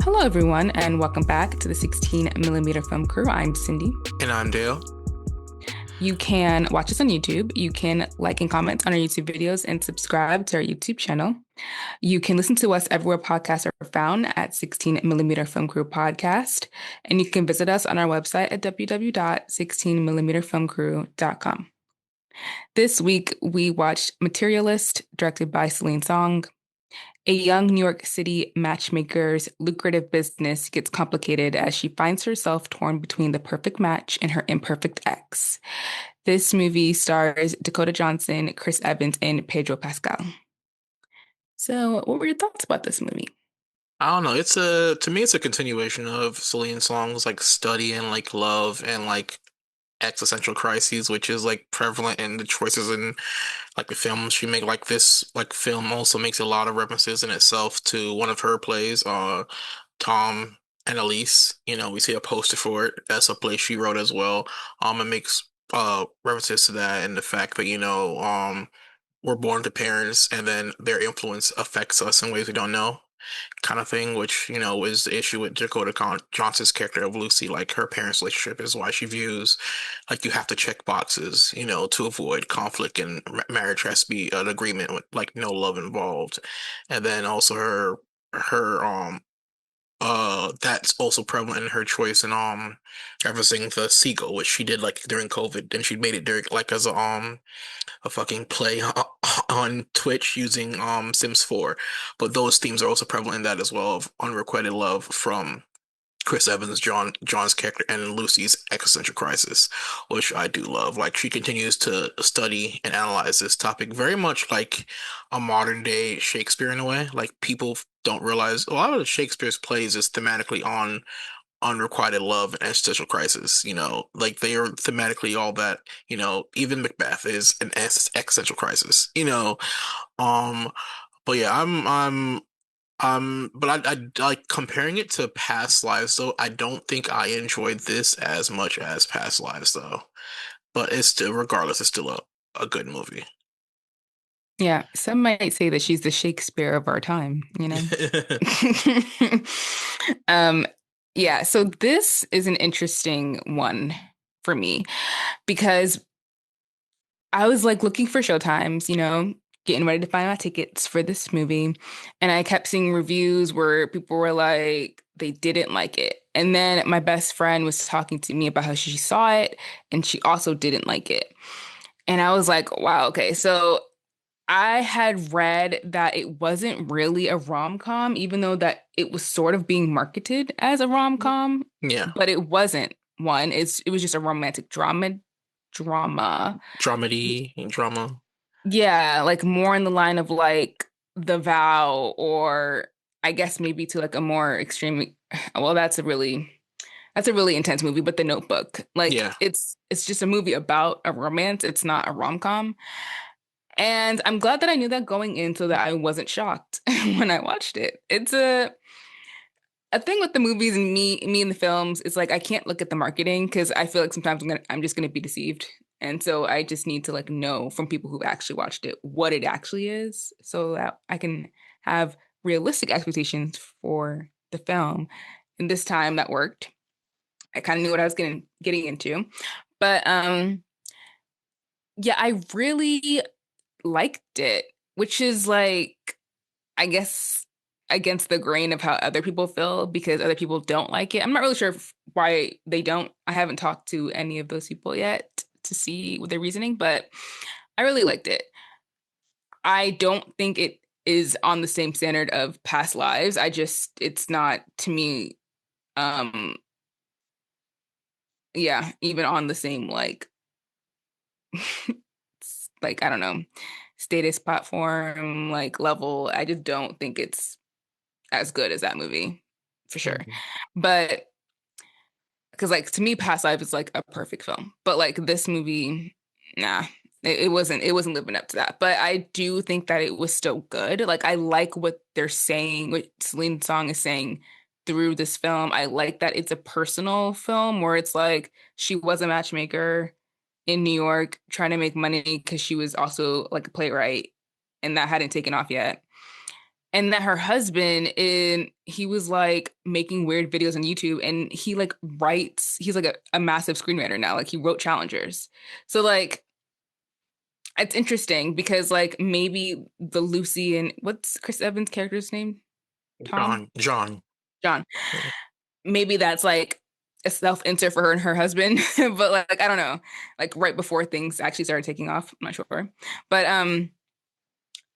Hello, everyone, and welcome back to the 16 millimeter film crew. I'm Cindy. And I'm Dale. You can watch us on YouTube. You can like and comment on our YouTube videos and subscribe to our YouTube channel. You can listen to us everywhere podcasts are found at 16 millimeter film crew podcast. And you can visit us on our website at www.16millimeterfilmcrew.com. This week, we watched Materialist, directed by Celine Song. A young New York City matchmaker's lucrative business gets complicated as she finds herself torn between the perfect match and her imperfect ex. This movie stars Dakota Johnson, Chris Evans, and Pedro Pascal. So, what were your thoughts about this movie? I don't know. To me it's a continuation of Celine Song's like study and like love and like existential crises, which is like prevalent in the choices in like the films she make. Like this like film also makes a lot of references in itself to one of her plays, Tom and Elise. We see a poster for it. That's a play she wrote as well. It makes references to that and the fact that, we're born to parents and then their influence affects us in ways we don't know, kind of thing, which, is the issue with Johnson's character of Lucy. Like her parents' relationship is why she views like you have to check boxes, to avoid conflict, and marriage has to be an agreement with like no love involved. And then also her that's also prevalent in her choice in referencing the seagull, which she did like during COVID, and she made it during like as a fucking play on Twitch using Sims 4. But those themes are also prevalent in that as well, of unrequited love from Chris Evans, John's character, and Lucy's existential crisis, which I do love. Like she continues to study and analyze this topic very much like a modern day Shakespeare in a way. Like people don't realize a lot of Shakespeare's plays is thematically on unrequited love and existential crisis. Like they are thematically all that. Even Macbeth is an existential crisis. Um, but yeah, but I like comparing it to Past Lives, though. I don't think I enjoyed this as much as Past Lives, though. But it's still, regardless, it's still a good movie. Yeah, some might say that she's the Shakespeare of our time, you know? Um, yeah, so this is an interesting one for me because I was like looking for showtimes, getting ready to find my tickets for this movie. And I kept seeing reviews where people were like, they didn't like it. And then my best friend was talking to me about how she saw it and she also didn't like it. And I was like, wow, okay. So I had read that it wasn't really a rom-com, even though that it was sort of being marketed as a rom-com, Yeah, but it wasn't one. It was just a romantic drama. dramedy and drama. Yeah, like more in the line of like The Vow, or I guess maybe to like a more extreme, well, that's a really intense movie, but The Notebook. Like Yeah. it's just a movie about a romance. It's not a rom-com. And I'm glad that I knew that going in so that I wasn't shocked when I watched it. It's a thing with the movies and me in the films is like I can't look at the marketing because I feel like sometimes I'm just gonna be deceived. And so I just need to like know from people who've actually watched it what it actually is so that I can have realistic expectations for the film. And this time that worked. I kind of knew what I was getting into. But yeah, I really liked it, which is like I guess against the grain of how other people feel because other people don't like it. I'm not really sure why they don't. I haven't talked to any of those people yet to see what their reasoning, but I really liked it. I don't think it is on the same standard of past lives. It's not to me, um, yeah, even on the same like I don't know, status platform like level. I just don't think it's as good as that movie for sure. Mhm. But because like to me, Past Life is like a perfect film, but like this movie, nah, it wasn't living up to that. But I do think that it was still good. Like I like what they're saying, what Celine Song is saying through this film. I like that it's a personal film where it's like she was a matchmaker in New York trying to make money because she was also like a playwright and that hadn't taken off yet. and that her husband in he was like making weird videos on YouTube and he like writes he's like a massive screenwriter now like he wrote Challengers so like it's interesting because like maybe the Lucy and what's Chris Evans' character's name? Tom? John. John. Yeah. Maybe that's like a self-insert for her and her husband, but like I don't know, like right before things actually started taking off. I'm not sure, but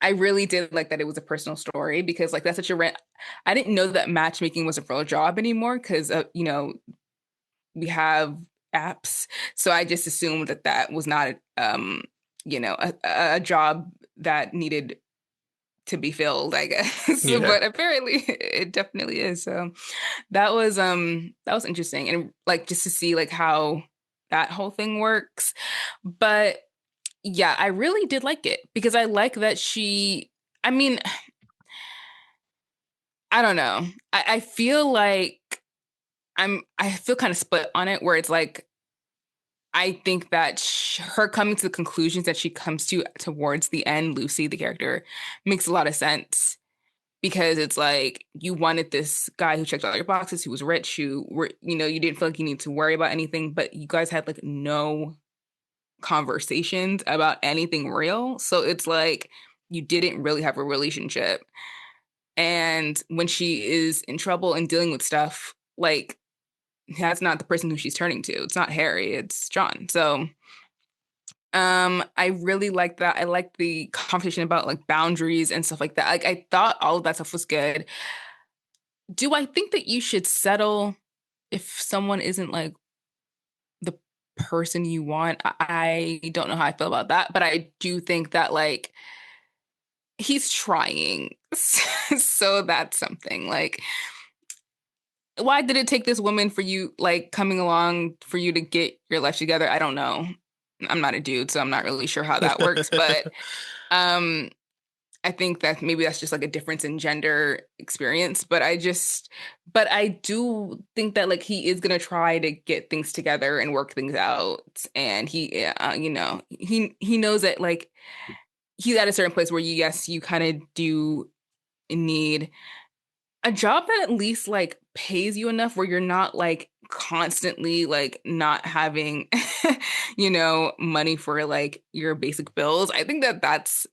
I really did like that it was a personal story because like that's such a rent. I didn't know that matchmaking was a real job anymore because you know we have apps, so I just assumed that that was not you know a job that needed to be filled, I guess. Yeah. But apparently it definitely is. So that was interesting and like just to see like how that whole thing works. But yeah, I really did like it because I like that she I mean, I don't know. I feel like I feel kind of split on it where it's like I think that her coming to the conclusions that she comes to towards the end, Lucy, the character, makes a lot of sense because it's like you wanted this guy who checked all your boxes, who was rich, who were, you know, you didn't feel like you need to worry about anything, but you guys had like no conversations about anything real. So it's like you didn't really have a relationship. And when she is in trouble and dealing with stuff, like that's not the person who she's turning to. It's not Harry, it's John. So I really like that. I like the conversation about like boundaries and stuff like that. Like I thought all of that stuff was good. Do I think that you should settle if someone isn't like the person you want? I don't know how I feel about that, but I do think that like he's trying. So that's something. Like, why did it take this woman for you, like coming along for you to get your life together? I don't know. I'm not a dude, so I'm not really sure how that works, but um I think that maybe that's just like a difference in gender experience, but I do think that like he is gonna try to get things together and work things out, and you know, he knows that like he's at a certain place where yes, you kind of do need a job that at least like pays you enough where you're not like constantly like not having, you know, money for like your basic bills. I think that that's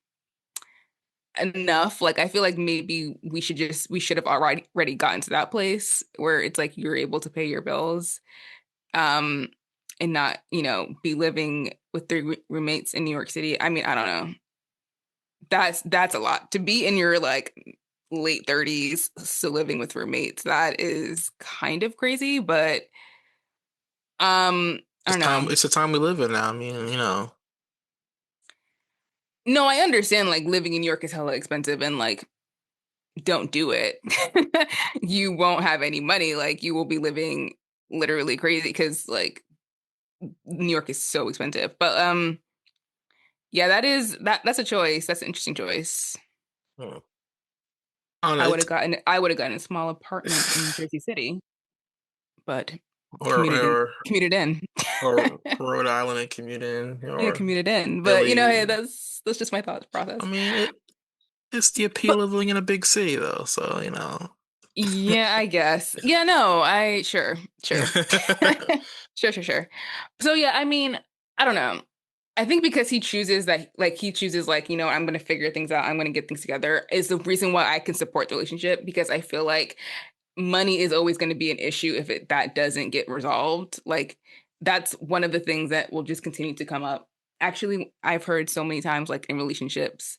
enough. Like I feel like maybe we should have already gotten to that place where it's like you're able to pay your bills um and not, you know, be living with three roommates in New York City. I mean, I don't know. That's a lot to be in your like late 30s still living with roommates. That is kind of crazy, but I It's don't know. time. It's the time we live in now. I mean, No, I understand like living in New York is hella expensive and like don't do it. You won't have any money. Like you will be living literally crazy because like New York is so expensive. But yeah, that's a choice. That's an interesting choice. hmm. I don't know. It's I would have gotten a small apartment in Jersey City, but or or commuted in. or Rhode Island and commute in, Yeah, or commuted in. But you know, hey, Philly. that's just my thought I process. mean, it's the appeal But of living in a big city, though. So yeah, I guess. Yeah, no, I sure. Sure. So yeah, I mean, I don't know. I think because he chooses that, like he chooses, like, you know, I'm gonna figure things out, I'm gonna get things together, is the reason why I can support the relationship because I feel like money is always gonna be an issue if that doesn't get resolved. Like that's one of the things that will just continue to come up. Actually, I've heard so many times, like in relationships,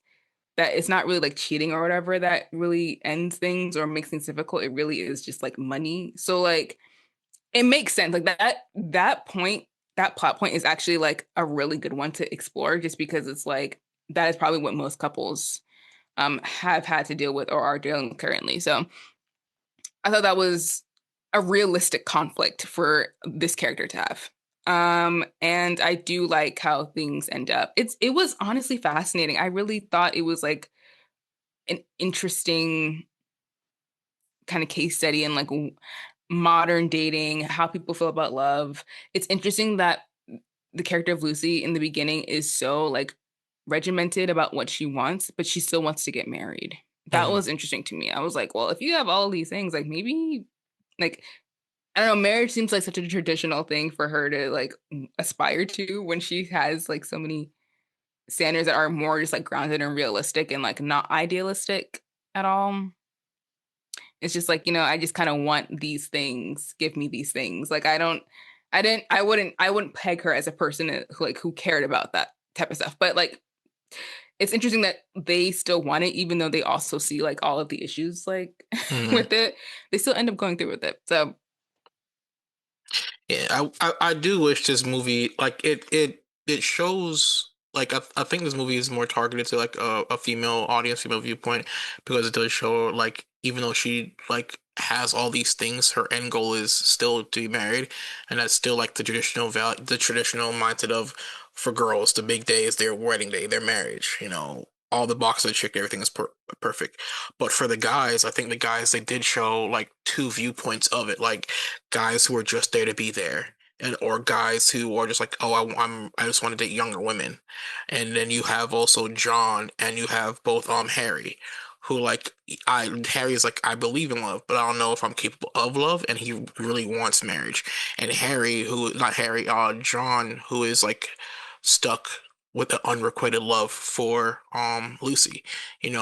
that it's not really like cheating or whatever that really ends things or makes things difficult. It really is just like money. So like it makes sense. Like that point, that plot point is actually like a really good one to explore just because it's like that is probably what most couples have had to deal with or are dealing with currently. So I thought that was a realistic conflict for this character to have. And I do like how things end up. It was honestly fascinating. I really thought it was like an interesting kind of case study in like modern dating, how people feel about love. It's interesting that the character of Lucy in the beginning is so like regimented about what she wants, but she still wants to get married. That Mhm. was interesting to me. I was like, well, if you have all these things, like maybe like I don't know, marriage seems like such a traditional thing for her to like aspire to when she has like so many standards that are more just like grounded and realistic and like not idealistic at all. It's just like, I just kind of want these things. Give me these things. Like I wouldn't peg her as a person who cared about that type of stuff. But like it's interesting that they still want it, even though they also see like all of the issues like Mhm. with it. They still end up going through with it. So, Yeah, I do wish this movie like it shows like I think this movie is more targeted to like a female audience, female viewpoint because it does show like even though she like has all these things, her end goal is still to be married, and that's still like the traditional mindset of for girls, the big day is their wedding day, their marriage, all the boxes are checked, everything is perfect. But for the guys, I think the guys they did show like two viewpoints of it, like guys who are just there to be there, and or guys who are just like, oh, I just want to date younger women, and then you have also John, and you have both Harry, who like Harry is like I believe in love, but I don't know if I'm capable of love, and he really wants marriage, and Harry who not Harry, John who is like stuck with the unrequited love for Lucy.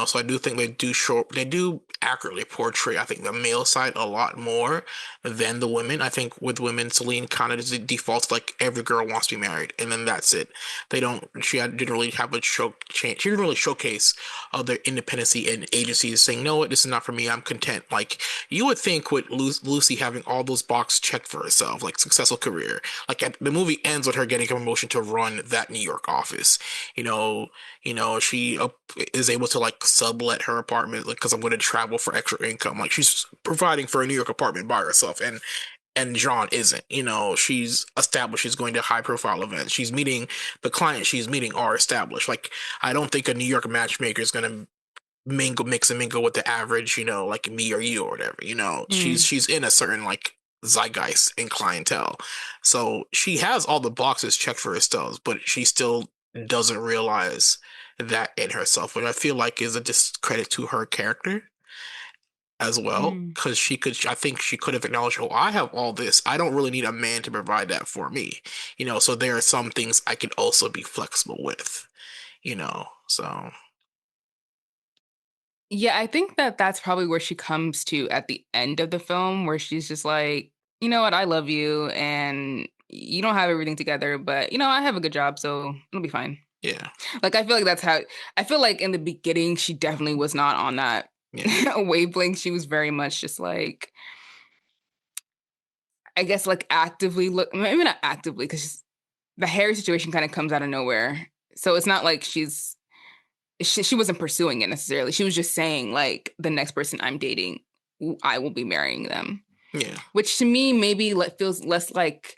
So I do think they do accurately portray I think the male side a lot more than the women. I think with women, Celine kind of just defaults like every girl wants to be married, and then that's it. Didn't really have a show change. She didn't really showcase their independency and agency, saying, "No, this is not for me. I'm content." Like you would think with Lucy having all those boxes checked for herself, like successful career, like the movie ends with her getting a promotion to run that New York office. You know, she is able to like sublet her apartment, like because I'm going to travel for extra income. Like she's providing for a New York apartment by herself, and John isn't. She's established. She's going to high profile events. She's meeting the clients she's meeting are established. Like I don't think a New York matchmaker is going to mix and mingle with the average, like me or you or whatever. She's mm, she's in a certain like zeitgeist and clientele. So she has all the boxes checked for herself, but she still doesn't realize that in herself, which I feel like is a discredit to her character as well. mm. Because I think she could have acknowledged, oh, I have all this. I don't really need a man to provide that for me. So there are some things I can also be flexible with, so Yeah, I think that that's probably where she comes to at the end of the film, where she's just like, you know what, I love you, and you don't have everything together, but I have a good job, so it'll be fine. yeah, Like, I feel like I feel like in the beginning, she definitely was not on that yeah, wavelength. She was very much just like, I guess, like actively maybe not actively, because the Harry situation kind of comes out of nowhere. So it's not like she wasn't pursuing it necessarily. She was just saying like the next person I'm dating, I will be marrying them, yeah, which to me maybe feels less like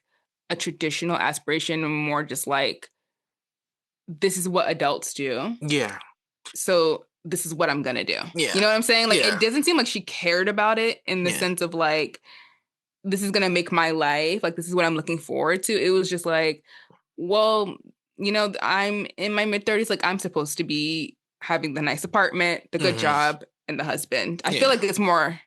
a traditional aspiration and more just like this is what adults do. yeah, So this is what I'm gonna do. You yeah, know what I'm saying? Like it yeah, doesn't seem like she cared about it in the yeah. sense of like this is gonna make my life. Like this is what I'm looking forward to. It was just like, well, I'm in my mid 30s. Like I'm supposed to be having the nice apartment, the good Hmm. job, and the husband. I feel Yeah. like it's more,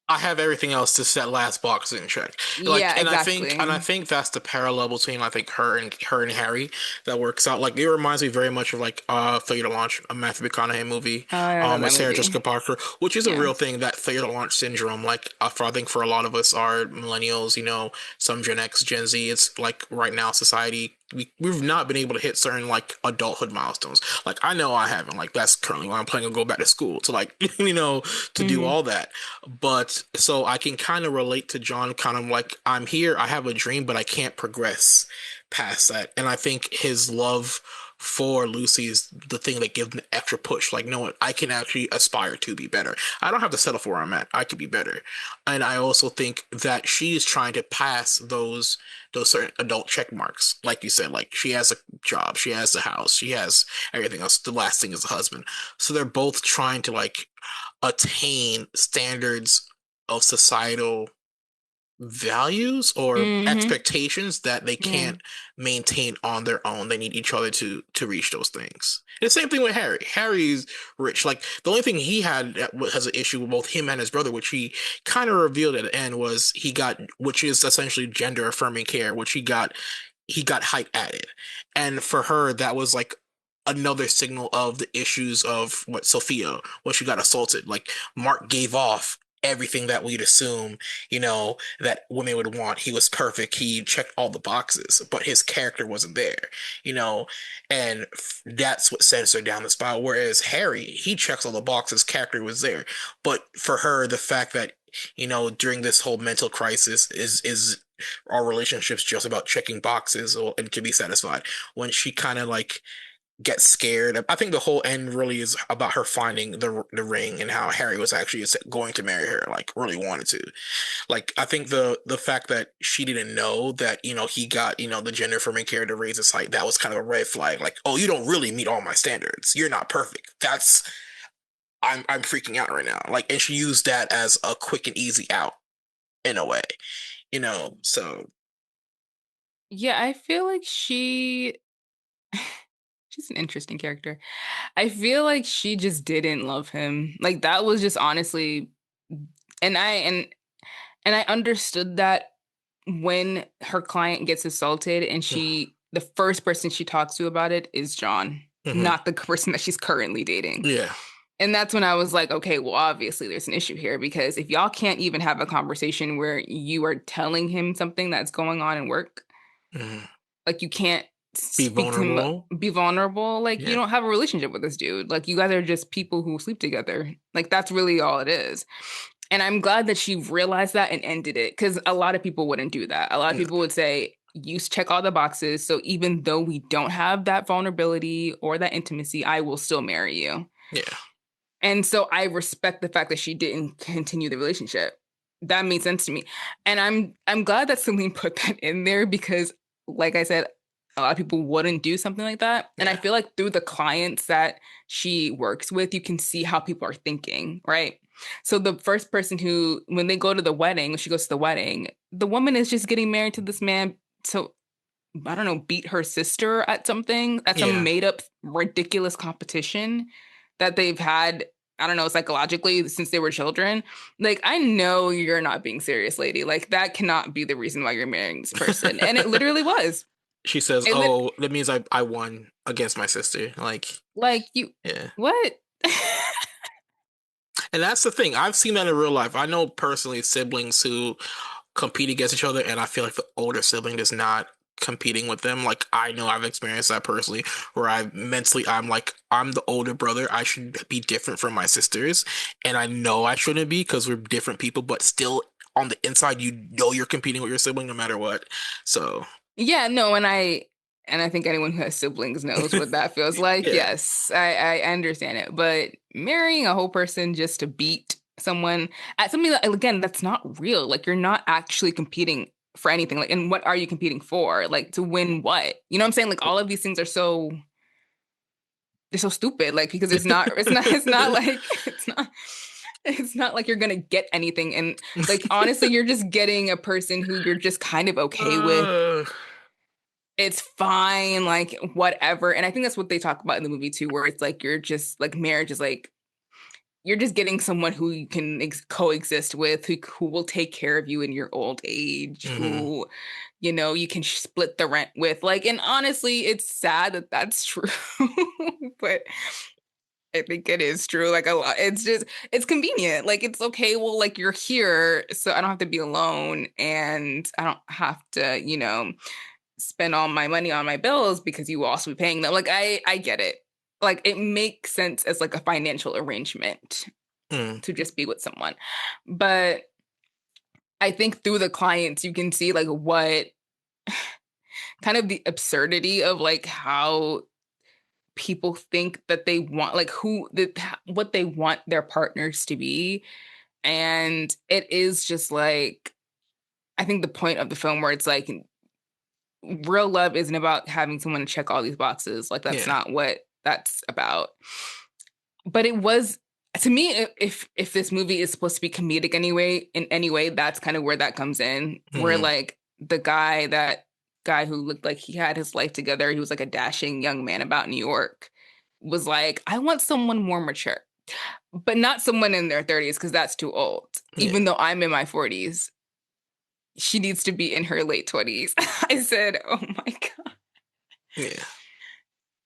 I have everything else to set last box in check. Like, yeah, and I exactly. think that's the parallel between I think her and Harry that works out. Like, it reminds me very much of like Failure to Launch, a Matthew McConaughey movie, I love with that Sarah movie. Jessica Parker, which is a Yeah. real thing. That failure to launch syndrome. Like, I think for a lot of us, are millennials, some Gen X, Gen Z. It's like right now society. We've not been able to hit certain like adulthood milestones. Like I know I haven't. Like that's currently why I'm planning to go back to school to like to do Hmm. all that. But so I can kind of relate to John, kind of like, I'm here, I have a dream, but I can't progress past that. And I think his love for Lucy is the thing that gives him the extra push. Like, no, I can actually aspire to be better. I don't have to settle for where I'm at. I could be better. And I also think that she's trying to pass those certain adult check marks. Like you said, like she has a job, she has a house, she has everything else. The last thing is a husband. So they're both trying to like attain standards of societal values or Mm-hmm. expectations that they Yeah. can't maintain on their own. They need each other to reach those things. And the same thing with Harry. Harry's rich. Like the only thing he had that has an issue with both him and his brother, which he kind of revealed at the end, was he got, which is essentially gender affirming care, which he got height added. And for her, that was like another signal of the issues of what Sophia, when she got assaulted. Like Mark gave off everything that we'd assume, that women would want. He was perfect. He checked all the boxes, but his character wasn't there, you know, and that's what sends her down the spiral. Whereas Harry, he checks all the boxes, character was there. But for her, the fact that, during this whole mental crisis is our relationships just about checking boxes and to be satisfied. When she kind of like get scared. I think the whole end really is about her finding the ring and how Harry was actually going to marry her, like really wanted to. Like I think the fact that she didn't know that he got the gender affirming care to raise his height, that was kind of a red flag. Like, oh, you don't really meet all my standards. You're not perfect. I'm freaking out right now. Like, and she used that as a quick and easy out in a way, So Yeah, I feel like she's an interesting character. I feel like she just didn't love him. Like that was just honestly, and I understood that when her client gets assaulted and the first person she talks to about it is John, hmm not the person that she's currently dating. yeah, And that's when I was like, okay, well, obviously there's an issue here because if y'all can't even have a conversation where you are telling him something that's going on in work, hmm like you can't be speak to him, vulnerable. be vulnerable, like you Yeah, don't have a relationship with this dude. Like you guys are just people who sleep together. Like that's really all it is. And I'm glad that she realized that and ended it because a lot of people wouldn't do that. A lot of no, people would say, you check all the boxes. So even though we don't have that vulnerability or that intimacy, I will still marry you. yeah, And so I respect the fact that she didn't continue the relationship. That made sense to me. And I'm glad that Celine put that in there because like I said, a lot of people wouldn't do something like that. And I yeah, feel like through the clients that she works with, you can see how people are thinking, right? So the first person who, when they go to the wedding, when she goes to the wedding, the woman is just getting married to this man to, I don't know, beat her sister at something, at some yeah. made up ridiculous competition that they've had, I don't know, psychologically since they were children. Like, I know you're not being serious, lady. Like, that cannot be the reason why you're marrying this person. And it literally was. She says, It lit "Oh, that means I won against my sister." Like, like you yeah. what? And that's the thing. I've seen that in real life. I know personally siblings who compete against each other, and I feel like the older sibling is not competing with them. Like, I know I've experienced that personally, where I'm like, I'm the older brother. I should be different from my sisters, and I know I shouldn't be because we're different people, but still on the inside, you're competing with your sibling no matter what. So, Yeah, no, and I think anyone who has siblings knows what that feels like. yeah. Yes, I understand it. But marrying a whole person just to beat someone at something that, again, that's not real. Like you're not actually competing for anything. Like, and what are you competing for? Like to win what? You know what I'm saying? Like all of these things are so they're so stupid. Like because it's not like it's not like you're gonna get anything. And like honestly, you're just getting a person who you're just kind of okay with. Uh, It's fine, like whatever. And I think that's what they talk about in the movie too, where it's like you're just like marriage is like you're just getting someone who you can coexist with, who will take care of you in your old age, mhm. who you can split the rent with. Like, and honestly, it's sad that that's true, but I think it is true. Like a lot, it's convenient. Like it's okay. Well, like you're here, so I don't have to be alone, and I don't have to, spend all my money on my bills because you will also be paying them. Like I get it. Like it makes sense as like a financial arrangement Mm, to just be with someone. But I think through the clients you can see like what kind of the absurdity of like how people think that they want like what they want their partners to be. And it is just like I think the point of the film where it's like real love isn't about having someone check all these boxes. Like that's yeah. not what that's about. But it was. To me, if this movie is supposed to be comedic anyway, in any way, that's kind of where that comes in. Where Hmm. like the guy who looked like he had his life together, he was like a dashing young man about New York, was like, I want someone more mature, but not someone in their 30s because that's too old. Yeah. Even though I'm in my 40s, she needs to be in her late 20s. I said, oh my God, Yeah.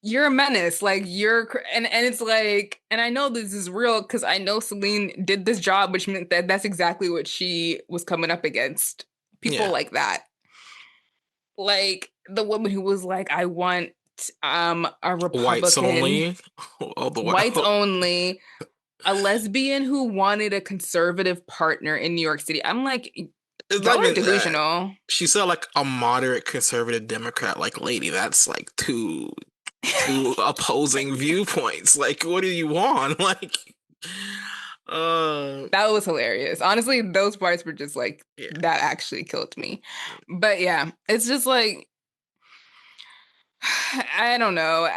you're a menace. Like and it's like, and I know this is real because I know Celine did this job, which meant that that's exactly what she was coming up against. People Yeah. like that. Like the woman who was like, I want a Whites Republican, only. All the way. whites only, a lesbian who wanted a conservative partner in New York City. I'm like, It's not y'all are even that. delusional. She said like a moderate conservative Democrat, like lady. That's like two opposing viewpoints. Like, what do you want? Like, uh, That was hilarious. Honestly, those parts were just like, yeah, that actually killed me. But yeah, it's just like, I don't know.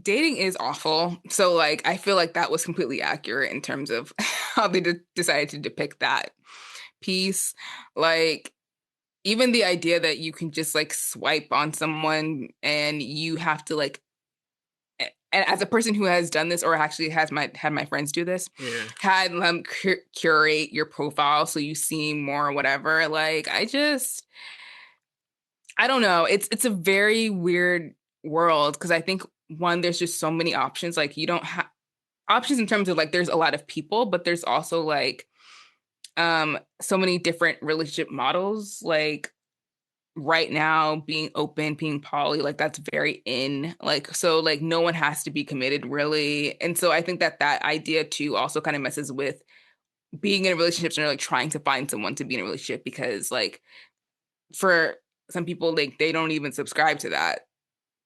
Dating is awful. So like I feel like that was completely accurate in terms of how they decided to depict that piece. Like even the idea that you can just like swipe on someone and you have to like, and as a person who has done this or actually has my had my friends do this, yeah. had them curate your profile so you seem more whatever. Like I don't know. It's a very weird world because I think one, there's just so many options. Like you don't have options in terms of like there's a lot of people, but there's also like so many different relationship models. Like right now, being open, being poly, like that's very in. Like so, like no one has to be committed really. And so I think that that idea too also kind of messes with being in relationships and like trying to find someone to be in a relationship because like for some people like they don't even subscribe to that.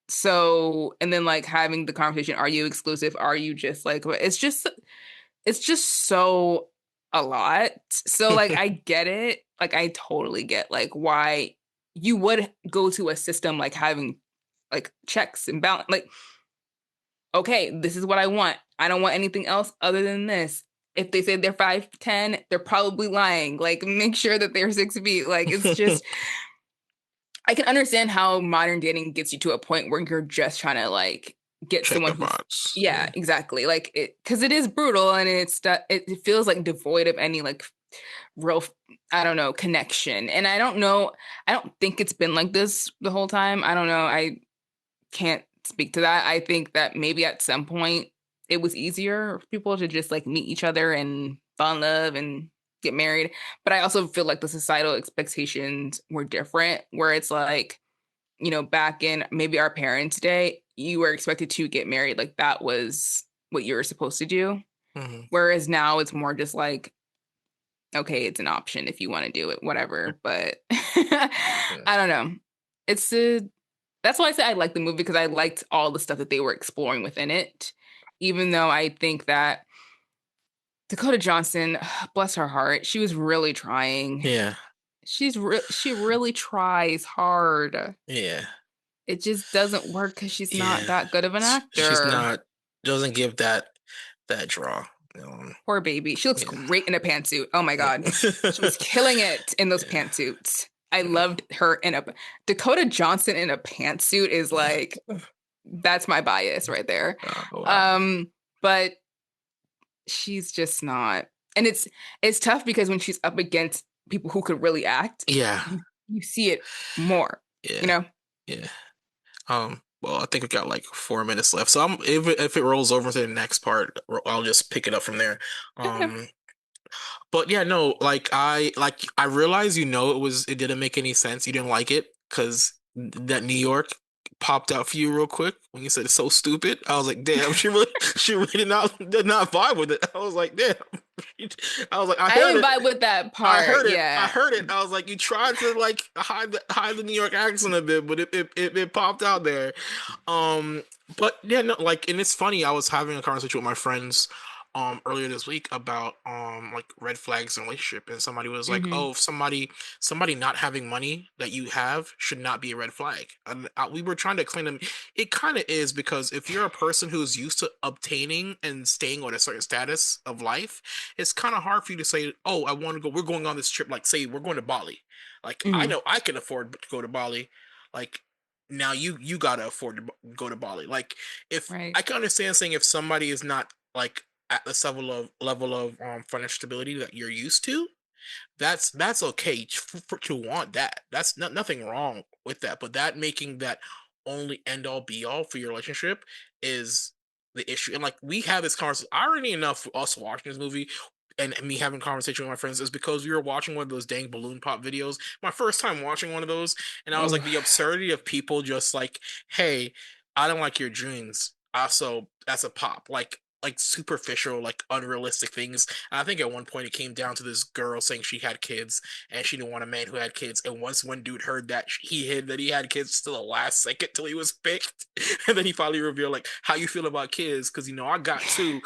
So, and then like having the conversation, are you exclusive? Are you just like, it's just so a lot. So, like, I get it. Like, I totally get like why you would go to a system like having like checks and balance. Like, okay, this is what I want. I don't want anything else other than this. If they say they're 5'10", they're probably lying. Like, make sure that they're 6 feet. Like, it's just, I can understand how modern dating gets you to a point where you're just trying to like get Check someone the who, box. yeah, Yeah. exactly. Like it, because it is brutal and it's that it feels like devoid of any like real, I don't know, connection. And I don't know, I don't think it's been like this the whole time. I don't know. I can't speak to that. I think that maybe at some point it was easier for people to just like meet each other and fall in love and get married. But I also feel like the societal expectations were different, where it's like, you know, back in maybe our parents' day, you were expected to get married. Like that was what you were supposed to do. Hmm. Whereas now it's more just like, okay, it's an option if you want to do it, whatever. But Yeah. I don't know. It's that's why I say I like the movie because I liked all the stuff that they were exploring within it. Even though I think that Dakota Johnson, bless her heart, she was really trying. Yeah. She really tries hard. Yeah. It just doesn't work because she's not Yeah. that good of an She's actor. not, doesn't give that draw. Poor baby. She looks Yeah. great in a pantsuit. Oh my God. She was Yeah. killing it in those pantsuits. I loved her in a Dakota Johnson in a pantsuit is like that's my bias right there. Oh, wow. But she's just not. And it's tough because when she's up against people who could really act, Yeah. you see it more, you Yeah. know? Yeah. Well, I think we got like 4 minutes left. So if it rolls over to the next part, I'll just pick it up from there. Okay. Um, but yeah, no, I realized it didn't make any sense. You didn't like it because that New York popped out for you real quick when you said it's so stupid. I was like, damn, she really did not vibe with it. I was like, damn. I was like, I I heard didn't it. vibe with that I part. heard it. I Yeah. heard it. I was like, you tried to like hide the New York accent a bit, but it popped out there. Um, but yeah, no, like, and it's funny. I was having a conversation with my friends, earlier this week about like red flags in a relationship, and somebody was like, Hmm. "Oh, if somebody not having money that you have should not be a red flag." And we were trying to explain to them it kind of is, because if you're a person who's used to obtaining and staying on a certain status of life, it's kind of hard for you to say, "Oh, I want to go. We're going on this trip. Like, say we're going to Bali. Like, I Hmm. know I can afford to go to Bali. Like, now you gotta afford to go to Bali. Like, if Right. I can understand saying if somebody is not like at this level of financial stability that you're used to, that's okay to want that. That's nothing wrong with that. But that making that only end all be all for your relationship is the issue. And like we have this conversation, irony enough, for us watching this movie and me having conversation with my friends is because we were watching one of those dang balloon pop videos. My first time watching one of those, and I was like, Oh, the absurdity of people just like, hey, I don't like your dreams. Also, that's a pop. Like superficial, like unrealistic things. And I think at one point it came down to this girl saying she had kids and she didn't want a man who had kids. And once one dude heard that, he hid that he had kids till the last second till he was picked, and then he finally revealed like how you feel about kids because I got two.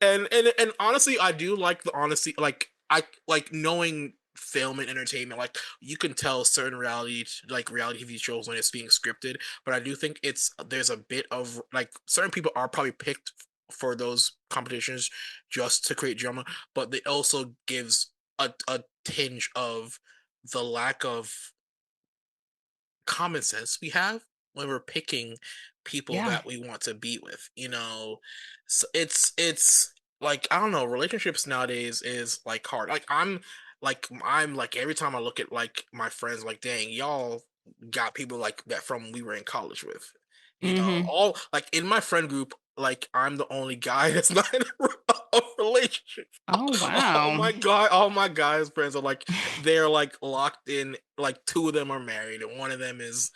And, and honestly, I do like the honesty. Like I like knowing film and entertainment. Like you can tell certain reality TV shows when it's being scripted, but I do think there's a bit of like certain people are probably picked for those competitions just to create drama, but it also gives a tinge of the lack of common sense we have when we're picking people yeah. that we want to be with. So it's like I don't know, relationships nowadays is like hard. Like I'm like every time I look at like my friends, like dang, y'all got people like that from we were in college with. Hmm. All like in my friend group, like I'm the only guy that's not in a relationship. Oh, wow. All my guys friends are like they're like locked in. Like two of them are married, and one of them is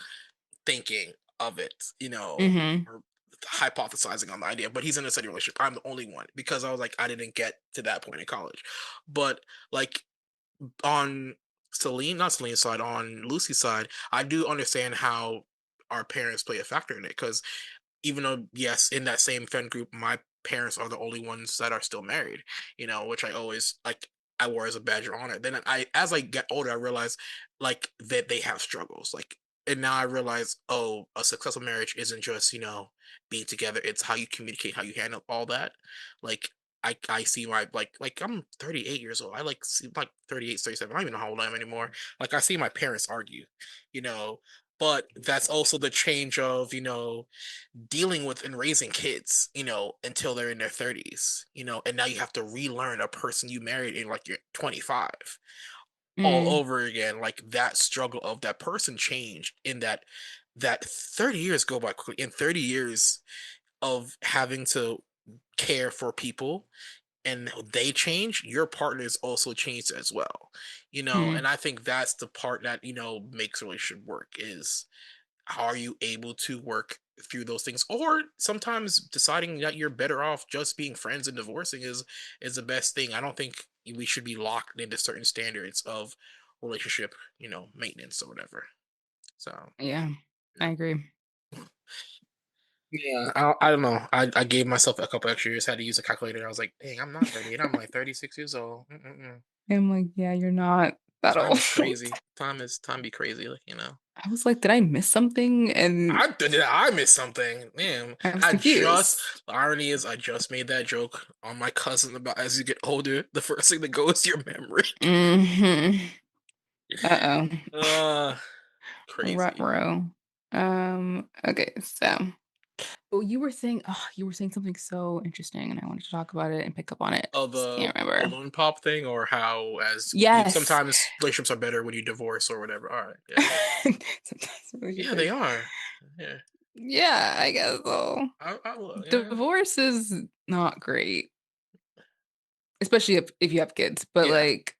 thinking of it, Hmm. or hypothesizing on the idea. But he's in a steady relationship. I'm the only one because I was like I didn't get to that point in college. But like on not Celine's side, on Lucy's side, I do understand how our parents play a factor in it because even though yes, in that same friend group, my parents are the only ones that are still married, which I always like I wore as a badge of honor. Then as I get older, I realize like that they have struggles. Like and now I realize, oh, a successful marriage isn't just, being together. It's how you communicate, how you handle all that. Like I see my like I'm 38 years old. I like see like 38, 37. I don't even know how old I am anymore. Like I see my parents argue, you know, but that's also the change of, dealing with and raising kids, until they're in their 30s, and now you have to relearn a person you married in like you're 25 all Mm. over again. Like that struggle of that person changed in that 30 years go by quickly. In 30 years of having to care for people and they change, your partners also changed as well. And Mm. I think that's the part that, makes a relationship work is are you able to work through those things, or sometimes deciding that you're better off just being friends and divorcing is the best thing. I don't think we should be locked into certain standards of relationship, maintenance or whatever. So Yeah, I agree. yeah, I don't know. I gave myself a couple extra years, had to use a calculator. I was like, dang, I'm not 38, I'm like 36 years old. Mm-mm-mm. I'm like, yeah, you're not that Time old. is crazy. Time be crazy, I was like, did I miss something? And I missed something. Man, I was confused. the irony is I just made that joke on my cousin about as you get older, the first thing that goes to your memory. Hmm. Uh-oh. Uh Crazy. Ruh-roh. Okay, so you were saying something so interesting and I wanted to talk about it and pick up on it. Oh, Just the can't remember. balloon pop thing, or how as you Yes. sometimes relationships are better when you divorce or whatever. All right, yeah. Sometimes relationships Yeah, are they are. Yeah. yeah, I guess so. I will, Divorce is not great, especially if you have kids. But yeah. like,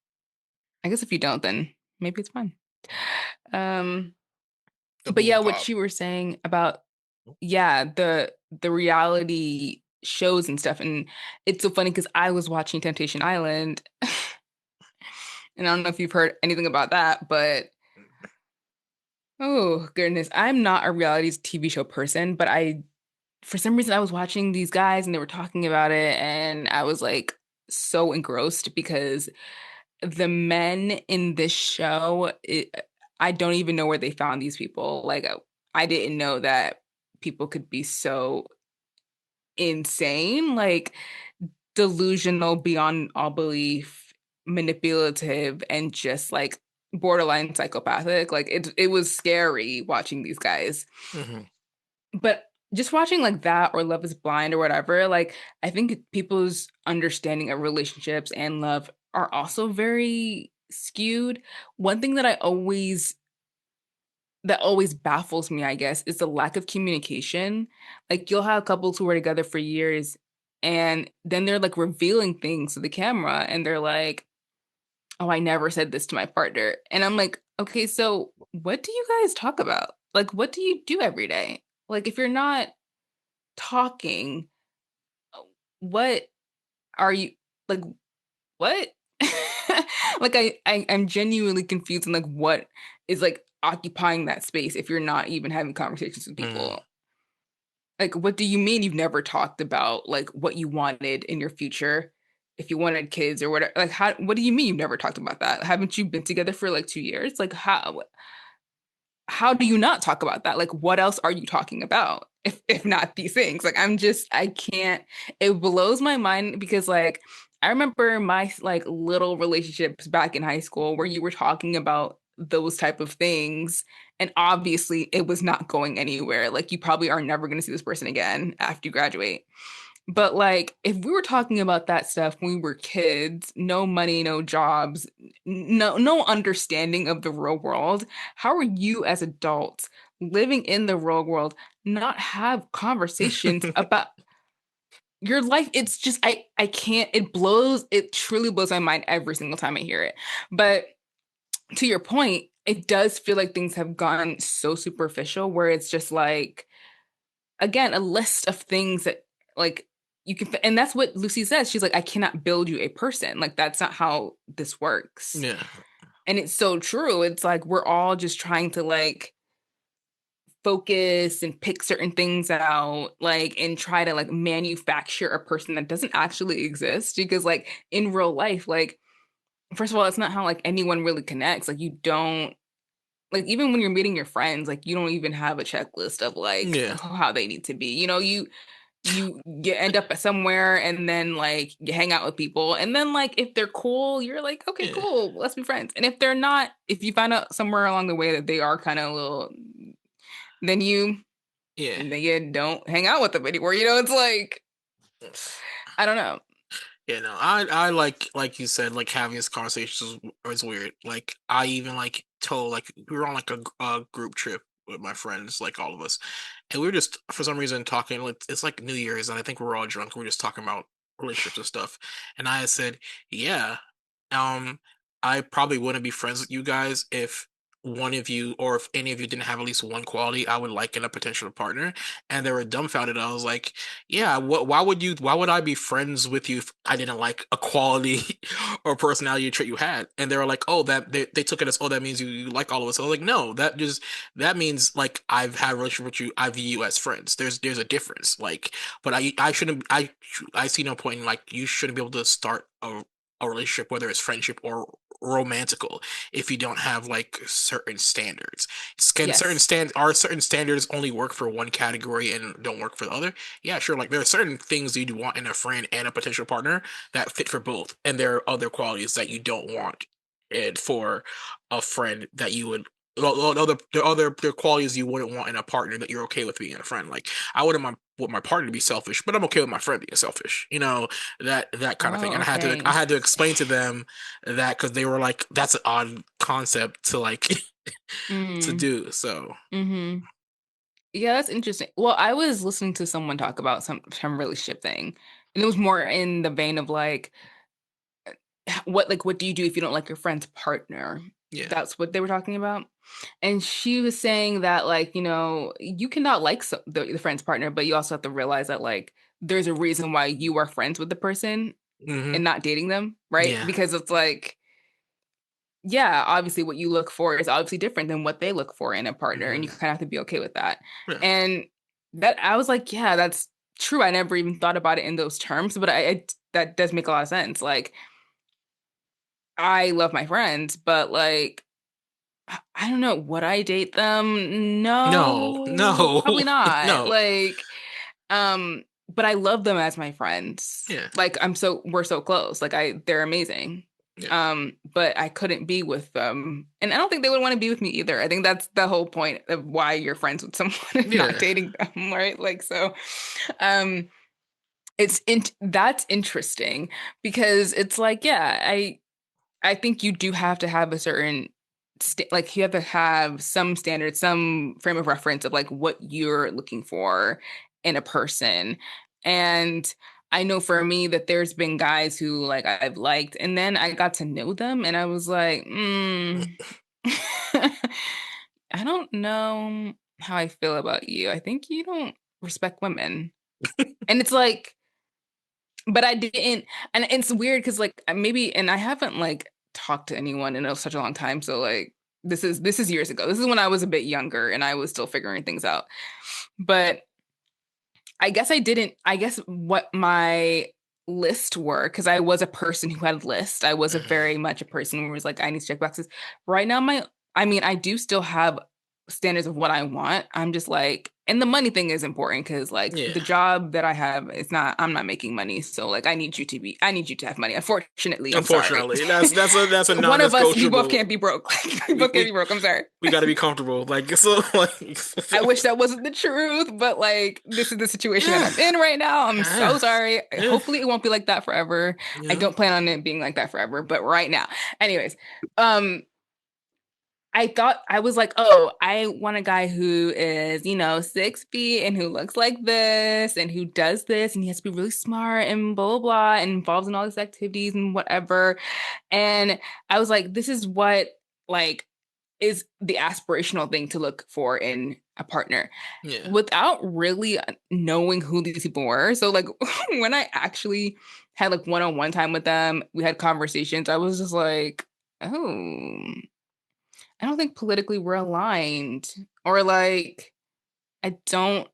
I guess if you don't, then maybe it's fine. Um, The but balloon yeah, what pop. you were saying about yeah, the reality shows and stuff, and it's so funny because I was watching Temptation Island, and I don't know if you've heard anything about that, but oh goodness, I'm not a reality TV show person, but I for some reason I was watching these guys and they were talking about it and I was like so engrossed because the men in this show, I don't even know where they found these people. Like I didn't know that people could be so insane, like delusional beyond all belief, manipulative, and just like borderline psychopathic. Like it was scary watching these guys. Hmm. But just watching like that or Love is Blind or whatever, like I think people's understanding of relationships and love are also very skewed. One thing that always baffles me, I guess, is the lack of communication. Like you'll have couples who are together for years and then they're like revealing things to the camera and they're like, "Oh, I never said this to my partner." And I'm like, "Okay, so what do you guys talk about? Like what do you do every day? Like if you're not talking, what are you like what?" Like I'm genuinely confused and like what is like occupying that space if you're not even having conversations with Hmm. people. Like what do you mean you've never talked about like what you wanted in your future? If you wanted kids or whatever, like how what do you mean you've never talked about that? Haven't you been together for like 2 years? Like how do you not talk about that? Like, what else are you talking about if not these things? Like, I can't. It blows my mind because like I remember my like little relationships back in high school where you were talking about those type of things, and obviously it was not going anywhere. Like, you probably are never going to see this person again after you graduate. But like, if we were talking about that stuff when we were kids, no money, no jobs, no understanding of the real world, how are you as adults living in the real world not have conversations about your life? It's just I can't. It truly blows my mind every single time I hear it. But to your point, it does feel like things have gone so superficial where it's just like again a list of things that like you can and that's what Lucy says. She's like, I cannot build you a person. Like that's not how this works. Yeah. And it's so true. It's like we're all just trying to like focus and pick certain things out like and try to like manufacture a person that doesn't actually exist because like in real life like first of all it's not how like anyone really connects. Like you don't like even when you're meeting your friends like you don't even have a checklist of like Yeah. how they need to be. You end up somewhere and then like you hang out with people and then like if they're cool you're like okay Yeah. cool let's be friends, and if they're not, if you find out somewhere along the way that they are kind of a little, then Yeah. you don't hang out with them anymore, it's like I don't know. Yeah, no, I like you said, like having this conversation is weird. Like I even like told like we were on like a group trip with my friends, like all of us, and we were just for some reason talking. Like it's like New Year's, and I think we are all drunk. We are just talking about relationships and stuff. And I had said, yeah, um, I probably wouldn't be friends with you guys if one of you or if any of you didn't have at least one quality I would like in a potential partner. And they were dumbfounded. I was like, yeah, why would I be friends with you if I didn't like a quality or personality trait you had? And they were like, oh, that they took it as, oh, that means you like all of us. I was like, no, that means like I've had a relationship with you, I view you as friends. There's a difference. Like, but I shouldn't I see no point in like you shouldn't be able to start a relationship, whether it's friendship or romantical, if you don't have like certain standards. Can certain Yes. stand are certain standards only work for one category and don't work for the other? Yeah, sure. Like there are certain things you'd want in a friend and a potential partner that fit for both, and there are other qualities that you don't want and for a friend that you would. There are qualities you wouldn't want in a partner that you're okay with being a friend. Like I wouldn't want my partner to be selfish, but I'm okay with my friend being selfish. That kind of thing. Oh, And I okay. had to explain to them that because they were like, that's an odd concept to like to Mm, do. So mm-hmm. Yeah, that's interesting. Well, I was listening to someone talk about some relationship thing, and it was more in the vein of like what do you do if you don't like your friend's partner? yeah. That's what they were talking about. And she was saying that like, you cannot like the friend's partner, but you also have to realize that like there's a reason why you are friends with the person Hmm. and not dating them, right? Yeah. Because it's like, yeah, obviously what you look for is obviously different than what they look for in a partner, and Hmm. you kind of have to be okay with that. Yeah. And that I was like, yeah, that's true. I never even thought about it in those terms, but that does make a lot of sense. Like, I love my friends, but like, I don't know, would I date them? No, No, no, probably not. no. Like, but I love them as my friends. Yeah, Like, we're so close. Like, they're amazing. yeah, But I couldn't be with them, and I don't think they would want to be with me either. I think that's the whole point of why you're friends with someone and not yeah. dating them, right? Like, so, um, that's interesting because it's like, yeah, I think you do have to have a certain like you have to have some standard, some frame of reference of like what you're looking for in a person. And I know for me that there's been guys who like I've liked, and then I got to know them, and I was like, I don't know how I feel about you. I think you don't respect women. And it's like, but I didn't, and it's weird because like maybe, and I haven't like talked to anyone in such a long time. So like this is years ago. This is when I was a bit younger and I was still figuring things out. But I guess I didn't, I guess what my list were, because I was a person who had lists. I was a Mhm. very much a person who was like, I need to check boxes. Right now, I mean, I do still have standards of what I want. I'm just like, and the money thing is important because like Yeah. the job that I have, I'm not making money. So like, I need you to have money. Unfortunately, I'm sorry. Unfortunately, that's a One of us, we both non-negotiable. can't be broke. We We both can't be we broke. I'm sorry. we got to be comfortable. Like so, like I wish that wasn't the truth, but like this is the situation that yeah, I'm in right now. I'm yeah, so sorry. yeah, Hopefully it won't be like that forever. I yeah. don't plan on it being like that forever, but right now. Anyways, um I thought I was like, oh, I want a guy who is, 6 feet and who looks like this and who does this and he has to be really smart and blah blah blah and involved in all these activities and whatever. And I was like, this is what like is the aspirational thing to look for in a partner Yeah. without really knowing who these people were. So like when I actually had like one-on-one time with them, we had conversations, I was just like, oh, I don't think politically we're aligned. Or like I don't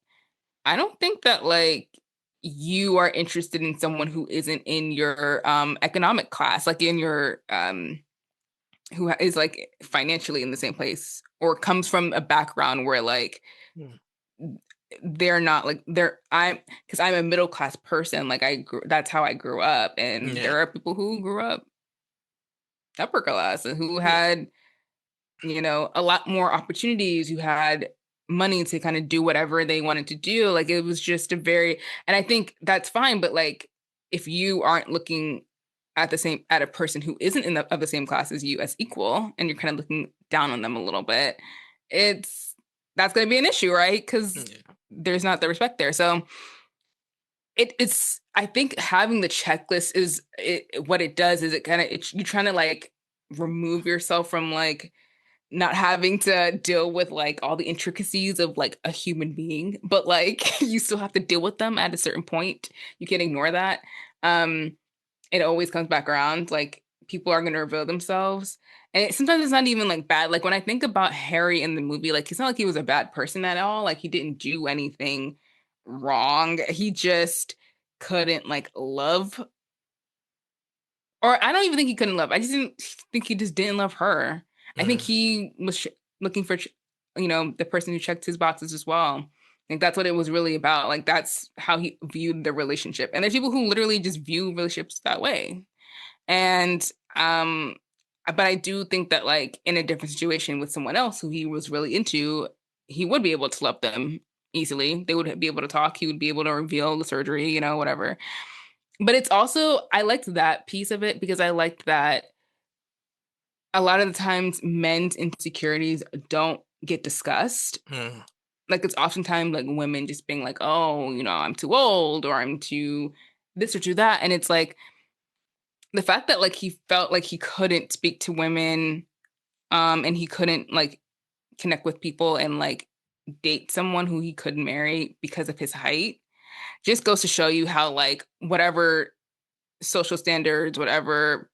I don't think that like you are interested in someone who isn't in your economic class, like in your who is like financially in the same place or comes from a background where like Mm. they're not like they're I'm because I'm a middle class person, like that's how I grew up, and Yeah. there are people who grew up upper class and who Yeah. had a lot more opportunities, who had money to kind of do whatever they wanted to do. Like it was just a very, and I think that's fine, but like if you aren't looking at a person who isn't of the same class as you as equal, and you're kind of looking down on them a little bit, it's that's going to be an issue, right? Because Yeah. there's not the respect there. So it's I think having the checklist what it does is it kind of you're trying to like remove yourself from like not having to deal with like all the intricacies of like a human being, but like you still have to deal with them at a certain point. You can't ignore that. Um, it always comes back around. Like people are gonna reveal themselves. And sometimes it's not even like bad. Like when I think about Harry in the movie, like it's not like he was a bad person at all. Like he didn't do anything wrong. He just couldn't like love, or I don't even think he couldn't love. I just didn't think he just didn't love her. I think Mm. he was looking for, the person who checked his boxes as well. I think that's what it was really about. Like that's how he viewed the relationship. And there's people who literally just view relationships that way. And but I do think that like in a different situation with someone else who he was really into, he would be able to love them easily. They would be able to talk. He would be able to reveal the surgery, whatever. But it's also, I liked that piece of it because I liked that a lot of the times men's insecurities don't get discussed. Mm. Like it's oftentimes like women just being like, oh, I'm too old or I'm too this or too that. And it's like the fact that like he felt like he couldn't speak to women, and he couldn't like connect with people and like date someone who he couldn't marry because of his height just goes to show you how like whatever social standards, whatever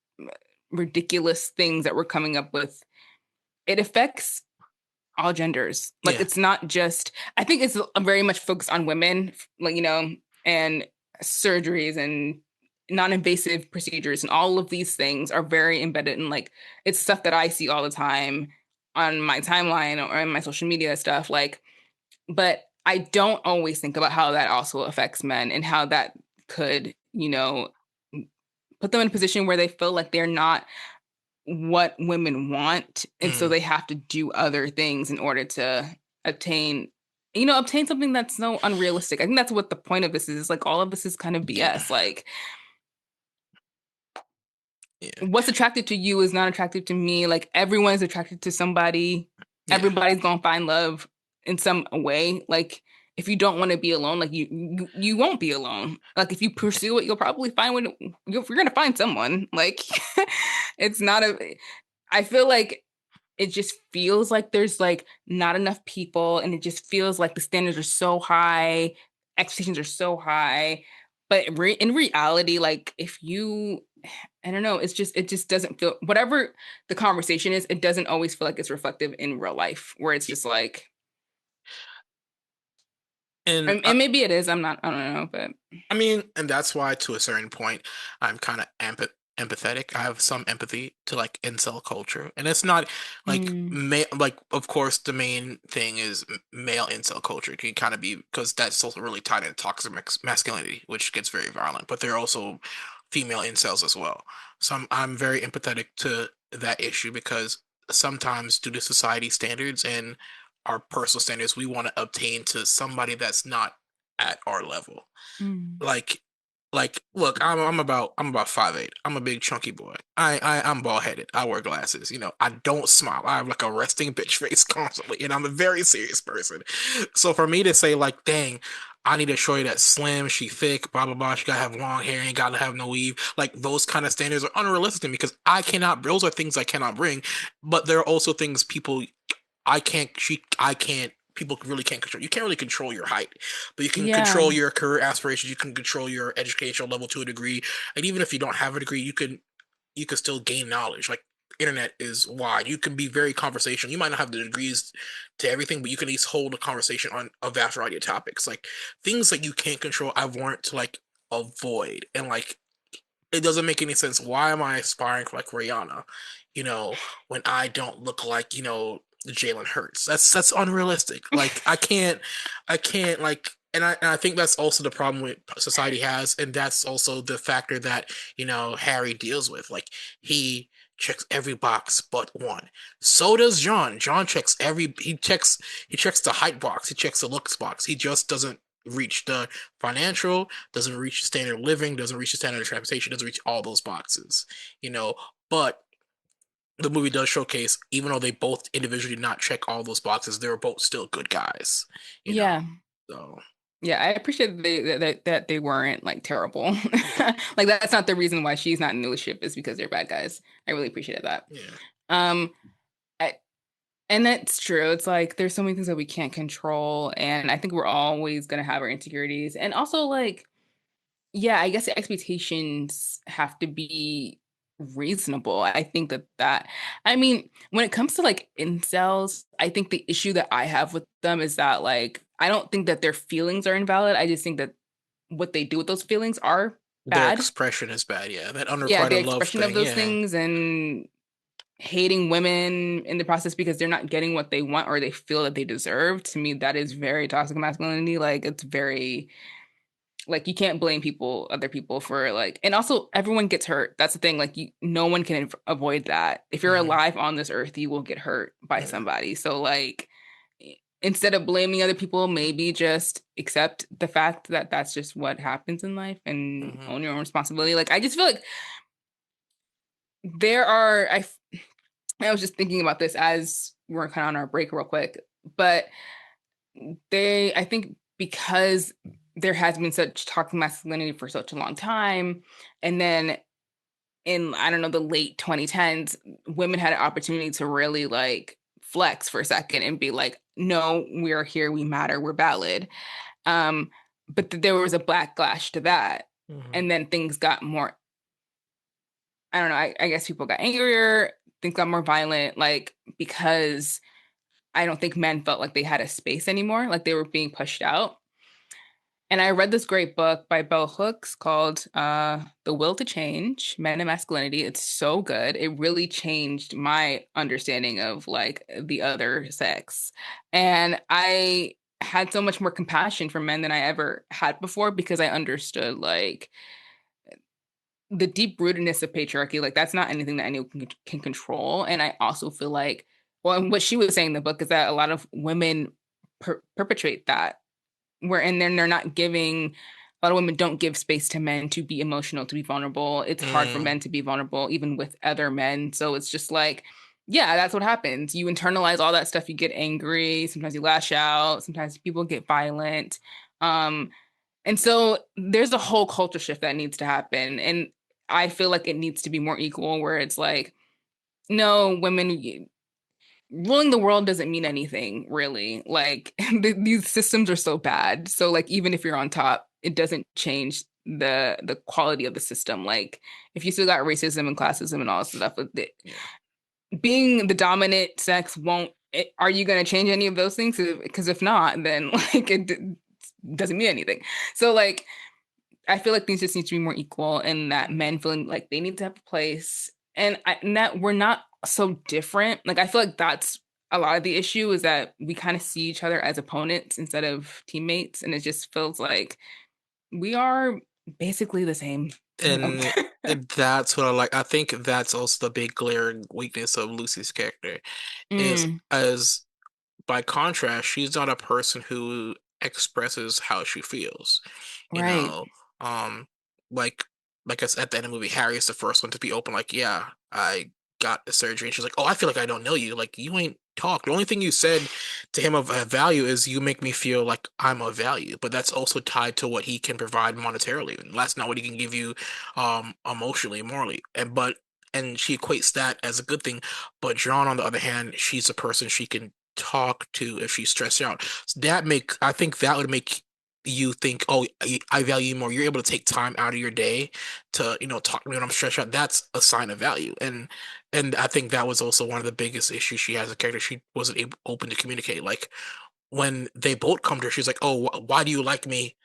ridiculous things that we're coming up with, it affects all genders. Like Yeah. it's not just, I think it's very much focused on women, like, and surgeries and non-invasive procedures and all of these things are very embedded in like it's stuff that I see all the time on my timeline or in my social media stuff. Like, but I don't always think about how that also affects men and how that could, put them in a position where they feel like they're not what women want. And so Mm, they have to do other things in order to obtain, obtain something that's so unrealistic. I think that's what the point of this is. Like all of this is kind of yeah. BS. Like Yeah. what's attractive to you is not attractive to me. Like everyone's attracted to somebody. Yeah. Everybody's gonna find love in some way. Like if you don't want to be alone, like you won't be alone. Like if you pursue it, you'll probably find you're gonna find someone. Like it's not a. I feel like it just feels like there's like not enough people, and it just feels like the standards are so high, expectations are so high. But in reality, like if you I don't know. It just doesn't feel whatever the conversation is, it doesn't always feel like it's reflective in real life, where it's just like, And and maybe it is. I don't know, but I mean, and that's why to a certain point, I'm kind of empathetic. I have some empathy to like incel culture, and it's not like mm, like of course the main thing is male incel culture can kind of be because that's also really tied into toxic masculinity, which gets very violent. But there are also female incels as well. So I'm very empathetic to that issue because sometimes due to society standards and our personal standards, we want to obtain to somebody that's not at our level. mm, Like, look, I'm about 5'8". I'm a big chunky boy. I'm bald headed. I wear glasses. I don't smile. I have like a resting bitch face constantly, and I'm a very serious person. So for me to say like, dang, I need to show you that slim, she thick, blah blah blah. She gotta have long hair, ain't gotta have no weave. Like those kind of standards are unrealistic to me because I cannot. Those are things I cannot bring. But there are also things people I can't, people really can't control. You can't really control your height, but you can yeah, control your career aspirations. You can control your educational level to a degree. And even if you don't have a degree, you can still gain knowledge. Like, internet is wide. You can be very conversational. You might not have the degrees to everything, but you can at least hold a conversation on a vast variety of topics. Like, things that you can't control, I've learned to like avoid. And like, it doesn't make any sense. Why am I aspiring for like Rihanna? When I don't look like, Jalen Hurts. That's unrealistic. Like I can't like, and I think that's also the problem with society has, and that's also the factor that, Harry deals with. Like, he checks every box but one. So does John. John checks he checks the height box, he checks the looks box. He just doesn't reach the financial, doesn't reach the standard of living, doesn't reach the standard of transportation, doesn't reach all those boxes, you know. But the movie does showcase, even though they both individually did not check all those boxes, they were both still good guys, you know. yeah, So yeah. I appreciate that they weren't like terrible. yeah, Like that's not the reason why she's not in the leadership is because they're bad guys. I really appreciated that. yeah, Um, I, and that's true. It's like there's so many things that we can't control, and I think we're always gonna have our insecurities, and also like yeah, I guess the expectations have to be reasonable. I think I mean, when it comes to like incels, I think the issue that I have with them is that like I don't think that their feelings are invalid. I just think that what they do with those feelings are their bad. expression is bad. Yeah, that Yeah, the unrequited love expression of thing. those Yeah. things and hating women in the process because they're not getting what they want or they feel that they deserve. To me, that is very toxic masculinity. Like it's very like you can't blame other people for like, and also everyone gets hurt. That's the thing. Like no one can avoid that. If you're Hmm. alive on this earth, you will get hurt by Yeah. somebody. So like, instead of blaming other people, maybe just accept the fact that that's just what happens in life and Hmm. own your own responsibility. Like I just feel like there are. I was just thinking about this as we're kind of on our break real quick, but I think because there has been such toxic masculinity for such a long time, and then in, I don't know, the late 2010s, women had an opportunity to really like flex for a second and be like, no, we're here, we matter, we're valid. Um, but there was a backlash to that. Hmm. And then things got more, I don't know, I guess people got angrier, things got more violent, like because I don't think men felt like they had a space anymore, like they were being pushed out. And I read this great book by Bell Hooks called The Will to Change, Men and Masculinity. It's so good. It really changed my understanding of like the other sex. And I had so much more compassion for men than I ever had before because I understood like the deep rootedness of patriarchy. Like that's not anything that anyone can control. And I also feel like, well, and what she was saying in the book is that a lot of women perpetrate that where and then they're not giving a lot of women don't give space to men to be emotional, to be vulnerable. It's hard for Mm, men to be vulnerable, even with other men. So it's just like, yeah, that's what happens. You internalize all that stuff. You get angry. Sometimes you lash out. Sometimes people get violent. Um, and so there's a whole culture shift that needs to happen. And I feel like it needs to be more equal, where it's like, no, women, ruling the world doesn't mean anything really. Like these systems are so bad. So like even if you're on top, it doesn't change the quality of the system. Like if you still got racism and classism and all this stuff, yeah. being the dominant sex won't. Are you going to change any of those things? Because if not, then like doesn't mean anything. So like I feel like things just need to be more equal, and that men feeling like they need to have a place, and that we're not so different. Like I feel like that's a lot of the issue is that we kind of see each other as opponents instead of teammates, and it just feels like we are basically the same. And that's what I like. I think that's also the big glaring weakness of Lucy's character is Mm, as by contrast, she's not a person who expresses how she feels. You right. know, um, like like I said at the end of the movie, Harry is the first one to be open, like, yeah, I got the surgery, and she's like, oh, I feel like I don't know you. Like you ain't talked. The only thing you said to him of value is you make me feel like I'm of value, but that's also tied to what he can provide monetarily. And that's not what he can give you emotionally, morally. And she equates that as a good thing. But John, on the other hand, she's a person she can talk to if she's stressed out. So I think that would make you think, oh, I value you more. You're able to take time out of your day to, talk to me when I'm stressed out. That's a sign of value. And I think that was also one of the biggest issues she has as a character. She wasn't open to communicate. Like when they both come to her, she's like, "Oh, why do you like me?"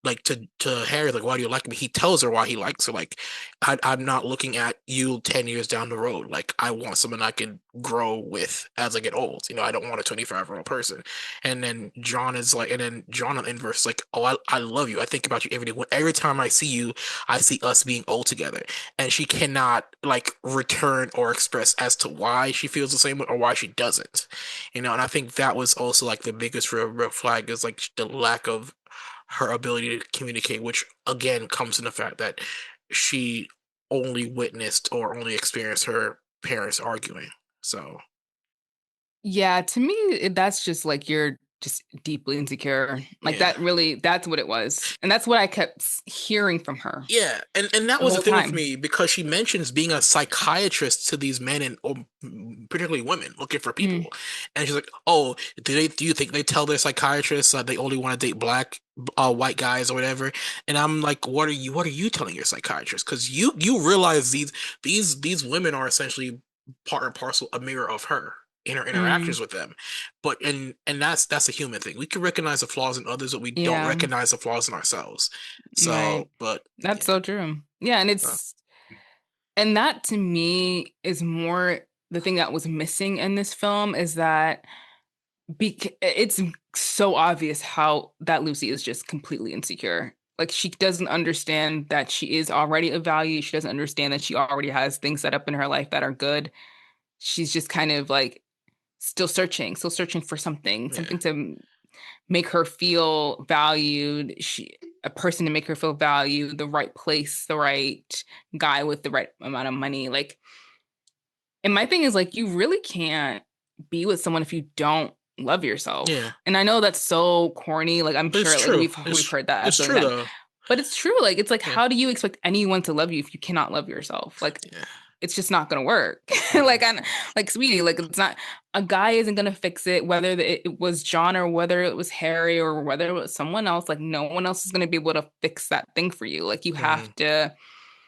Like to Harry, like, "Why do you like me?" He tells her why he likes her. Like, I'm not looking at you 10 years down the road. Like, I want someone I can grow with as I get old. I don't want a 25-year-old person. And then John is like, and then John on the inverse, like, "Oh, I love you. I think about you every day. Every time I see you, I see us being old together." And she cannot like return or express as to why she feels the same way or why she doesn't. And I think that was also like the biggest real flag is like the lack of her ability to communicate, which again comes in the fact that she only witnessed or only experienced her parents arguing. So Yeah, to me, that's just like you're just deeply insecure. Like yeah. that really, that's what it was. And that's what I kept hearing from her Yeah, and that the was the whole thing with time. me because she mentions being a psychiatrist to these men and particularly women looking for Mm, people, and she's like, "Oh, do you think they tell their psychiatrists that they only want to date black, white guys or whatever?" And I'm like, "What are you telling your psychiatrist? Because you realize these women are essentially part and parcel a mirror of her." In her mm, interactions with them, and that's a human thing. We can recognize the flaws in others, but we don't yeah, recognize the flaws in ourselves. right. So, but That's yeah. so true. Yeah, Uh, and that to me is more the thing that was missing in this film is that it's so obvious how that Lucy is just completely insecure. Like she doesn't understand that she is already of value. She doesn't understand that she already has things set up in her life that are good. She's just kind of like still searching for something, yeah. something to make her feel valued. A person to make her feel valued, the right place, the right guy with the right amount of money. Like, and my thing is like, you really can't be with someone if you don't love yourself. Yeah. And I know that's so corny. Like, I'm But it's sure like true. we've heard that a It's billion true times, though. but it's true. Like, it's like, Yeah. how do you expect anyone to love you if you cannot love yourself? Like, Yeah. it's just not gonna work. Hmm. Like sweetie, like it's not a guy isn't gonna fix it, whether it was John or whether it was Harry or whether it was someone else. Like no one else is gonna be able to fix that thing for you. Like you Hmm. have to,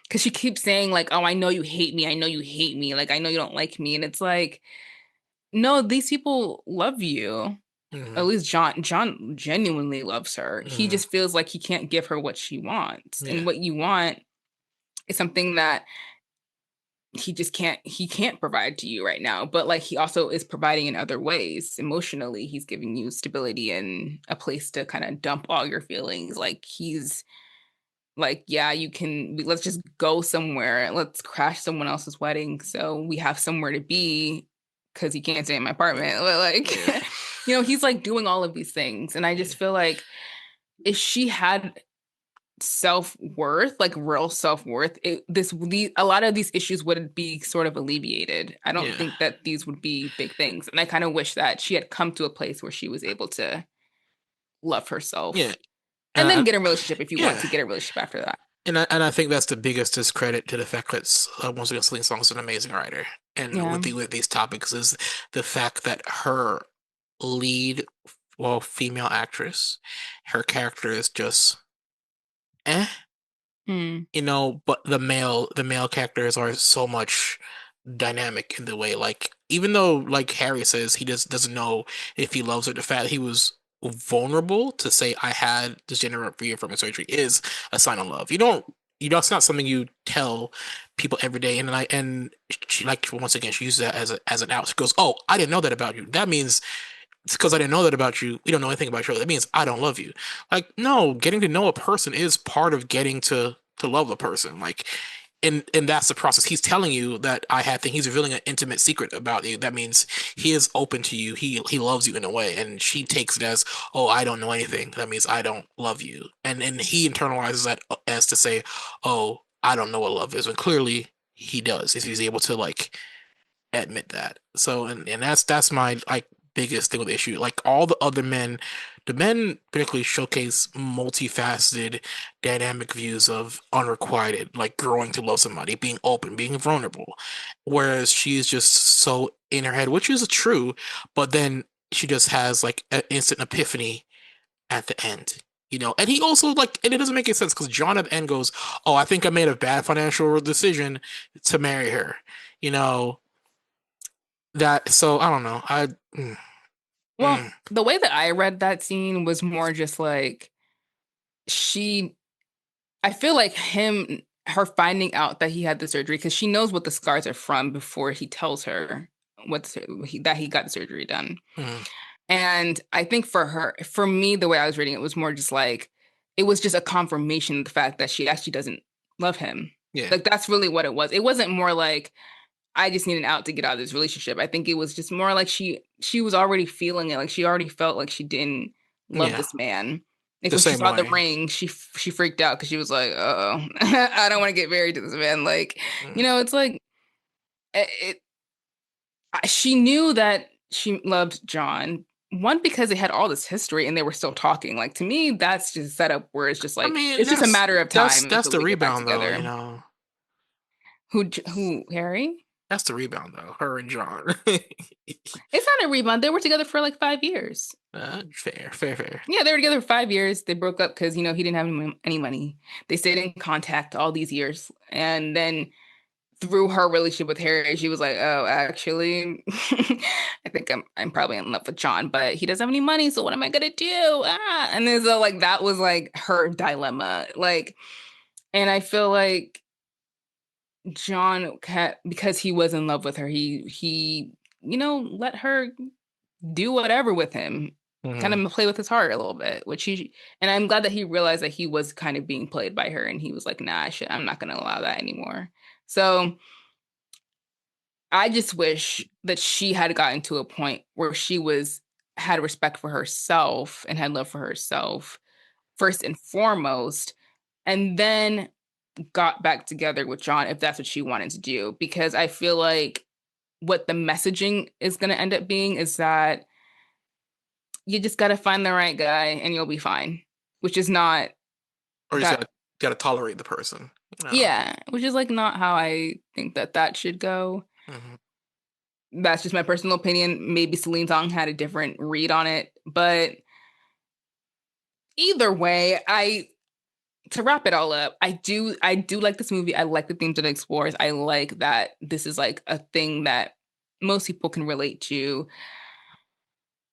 because she keeps saying like, "Oh, I know you hate me. I know you hate me. Like I know you don't like me," and it's like no, these people love you. Hmm. At least John genuinely loves her. He Hmm. just feels like he can't give her what she wants. Yeah. And what you want is something that he can't provide to you right now. But like he also is providing in other ways. Emotionally, he's giving you stability and a place to kind of dump all your feelings. Like he's like, yeah, you can let's just go somewhere. Let's crash someone else's wedding so we have somewhere to be because he can't stay in my apartment. But like, Yeah. he's like doing all of these things. And I Yeah. just feel like if she had self-worth, like real self-worth, a lot of these issues would be sort of alleviated. I don't Yeah. think that these would be big things. And I kind of wish that she had come to a place where she was able to love Yeah. herself and then Uh, get a relationship if you want yeah. to get a relationship after that. And I think that's the biggest discredit to the fact that once again Celine Song is an amazing writer, and Yeah. with these topics is the fact that her lead, well, female actress, her character is just eh, Hmm. but the male characters are so much dynamic in the way, like, even though, like Harry says, he just doesn't know if he loves her, the fact he was vulnerable to say I had this gender reaffirming surgery is a sign of love. You don't, it's not something you tell people every day. And she, like, once again, she uses that as an out. She goes, oh, I didn't know that about you. That means it's because I didn't know that about you. We don't know anything about you. That means I don't love you. Like, no, getting to know a person is part of getting to love a person. Like, and that's the process. He's telling you that I had things. He's revealing an intimate secret about you. That means he is open to you. He loves you in a way. And she takes it as, oh, I don't know anything. That means I don't love you. And he internalizes that as to say, oh, I don't know what love is. When clearly he does, if he's able to, like, admit that. So, and that's my, like, biggest thing with the issue. Like, all the other men, the men particularly showcase multifaceted, dynamic views of unrequited, like growing to love somebody, being open, being vulnerable. Whereas she's just so in her head, which is true, but then she just has like an instant epiphany at the end. And he also, like, and it doesn't make any sense because John at the end goes, "Oh, I think I made a bad financial decision to marry her." You know, so I don't know. Well, Mm, the way that I read that scene was more just like she, I feel like her finding out that he had the surgery because she knows what the scars are from before he tells her that he got the surgery done. mm, And I think for me, the way I was reading it was more just like it was just a confirmation of the fact that she actually doesn't love him. yeah, Like that's really what it was. It wasn't more like I just need an out to get out of this relationship. I think it was just more like she was already feeling it. Like she already felt like she didn't love yeah, this man. Like the when she same saw the way. ring, she freaked out because she was like, "Oh, I don't want to get married to this man." Like, Mm. it's like it. She knew that she loved John. One because they had all this history and they were still talking. Like to me, that's just set up where it's just I like mean, it's just a matter of time that's until the they get back rebound though. together. Who Harry? That's the rebound though. Her and John. It's not a rebound. They were together for like 5 years. Fair, fair, fair. Yeah, they were together for 5 years. They broke up because, he didn't have any money. They stayed in contact all these years. And then through her relationship with Harry, she was like, oh, actually, I think I'm probably in love with John, but he doesn't have any money. So what am I gonna do? And then so like that was like her dilemma. Like, and I feel like because he was in love with her, he let her do whatever with him, kind Hmm. of play with his heart a little bit, and I'm glad that he realized that he was kind of being played by her and he was like, nah, I'm not going to allow that anymore. So I just wish that she had gotten to a point where had respect for herself and had love for herself first and foremost, and then got back together with John if that's what she wanted to do. Because I feel like what the messaging is going to end up being is that you just got to find the right guy and you'll be fine, which is not Or you just that, gotta tolerate the person. You know. yeah, which is like not how I think that should go. Hmm. That's just my personal opinion. Maybe Celine Song had a different read on it, but either way, to wrap it all up, I do like this movie. I like the themes that it explores. I like that this is like a thing that most people can relate to.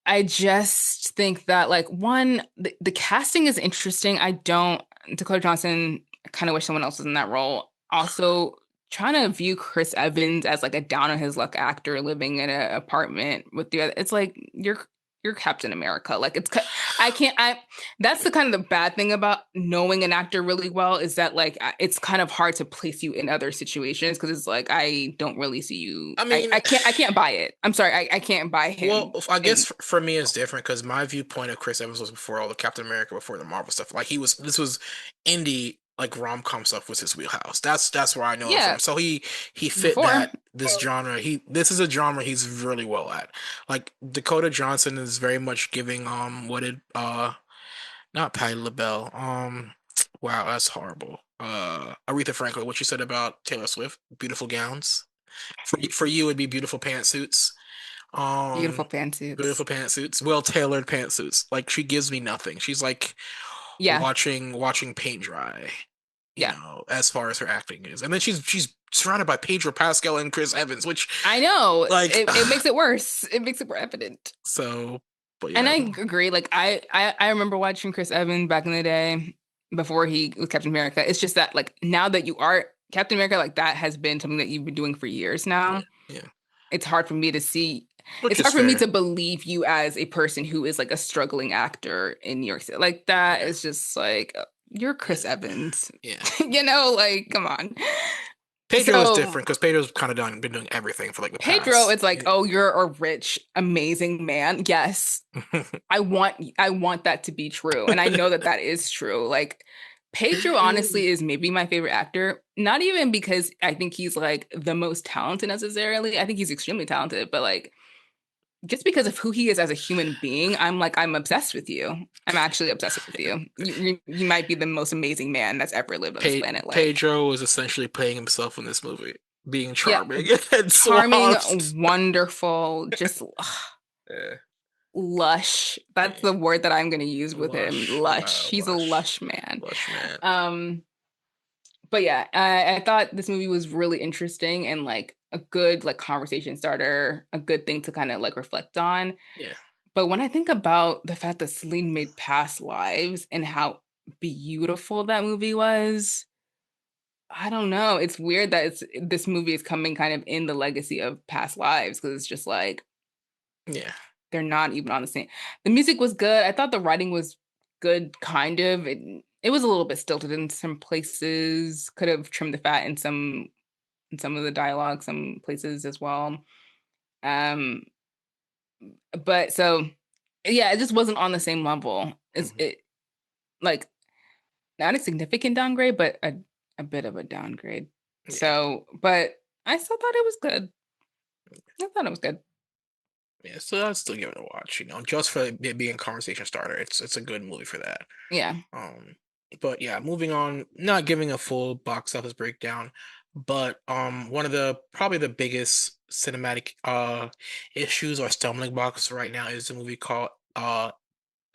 I just think that like one, the casting is interesting. I don't Dakota Johnson, I kind of wish someone else was in that role. Also, trying to view Chris Evans as like a down on his luck actor living in an apartment with the other, it's like you're Captain America. Like I can't I that's the kind of the bad thing about knowing an actor really well is that like it's kind of hard to place you in other situations because it's like I don't really see you. I mean, I can't buy it. I'm sorry, I can't buy well, him I guess in for me it's different because my viewpoint of Chris Evans was before all the Captain America, before the Marvel stuff. Like this was indie like rom-com stuff was his wheelhouse. That's where I know it from. yeah, So he fit before that this genre. This is a genre he's really well at. Like Dakota Johnson is very much giving what did not Patti LaBelle. Wow, that's horrible. Aretha Franklin, what you said about Taylor Swift, beautiful gowns. For you it'd be beautiful pantsuits. beautiful Um, pantsuits. Beautiful pantsuits, well-tailored pantsuits. Like she gives me nothing. She's like Yeah, watching paint dry, yeah. as far as her acting is. And then she's surrounded by Pedro Pascal and Chris Evans, which I know. like It makes it worse. It makes it more evident. so but And yeah. I agree. Like I remember watching Chris Evans back in the day before he was Captain America. It's just that like now that you are Captain America, like that has been something that you've been doing for years Yeah, now. yeah. It's hard for me to see. Which It's is hard for me fair. to believe you as a person who is like a struggling actor in New York City. Like that Yeah. is just like you're Chris Yeah. Evans. Yeah. Like come on. Pedro is So different because Pedro's kind of done been doing everything for like the Pedro, past. it's like, oh, you're a rich, amazing man. Yes, I want that to be true, and I know that that is true. Like Pedro, honestly, is maybe my favorite actor. Not even because I think he's like the most talented necessarily. I think he's extremely talented, but like just because of who he is as a human being, I'm obsessed with you. I'm actually obsessed with you. You might be the most amazing man that's ever lived on this planet. Like, Pedro is essentially playing himself in this movie, being yeah, charming and charming, suave. wonderful, just Yeah. lush. That's the word that I'm going to use with him. Lush. Lush. Wow, He's a lush. lush man. Lush man. Um, but yeah, I thought this movie was really interesting and like a good like conversation starter, a good thing to kind of like reflect on. Yeah. But when I think about the fact that Celine made past lives and how beautiful that movie was, I don't know. It's weird that this movie is coming kind of in the legacy of past lives because it's just like Yeah. they're not even on the same. The music was good. I thought the writing was good, kind of. It was a little bit stilted in some places. Could have trimmed the fat in some of the dialogue, some places as well. Um, but so yeah, it just wasn't on the same level. Is Hmm. it like not a significant downgrade, but a bit of a downgrade. Yeah. So, but I still thought it was good. I thought it was good. Yeah. So I'd still give it a watch, just for it being a conversation starter. It's a good movie for that. Yeah. Um, but yeah, moving on, not giving a full box office breakdown, but one of the probably the biggest cinematic issues or stumbling blocks right now is a movie called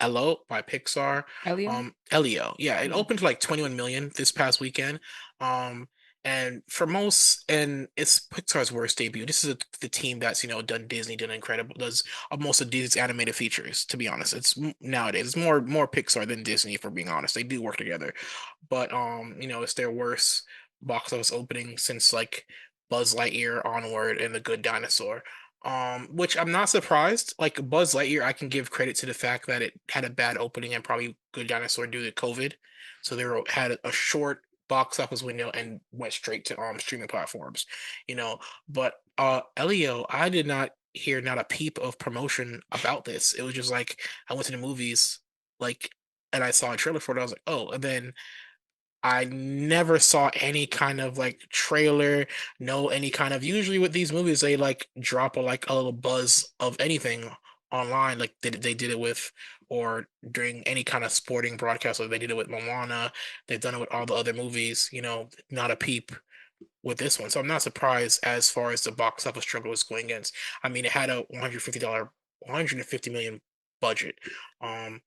Ello by Pixar. Elio? Elio. Yeah, it Elio. opened to like 21 million this past weekend. Um, and for most, and it's Pixar's worst debut. This is the team that's, done Disney, done Incredible, does most of Disney's animated features, to be honest. Nowadays, it's more Pixar than Disney, if we're being honest. They do work together. But it's their worst box office opening since like Buzz Lightyear onward and The Good Dinosaur. Which I'm not surprised. Like Buzz Lightyear, I can give credit to the fact that it had a bad opening and probably Good Dinosaur due to COVID. So had a short box office window and went straight to streaming platforms, you know. But Elio, I did not hear not a peep of promotion about this. It was just like I went to the movies, like, and I saw a trailer for it. I was like, oh, and then I never saw any kind of like trailer, no any kind of usually with these movies they like drop a little buzz of anything online like they did it with or during any kind of sporting broadcast like they did it with Moana, they've done it with all the other movies, not a peep with this one. So I'm not surprised as far as the box office struggle is going against. I mean, it had a $150 million budget. Um,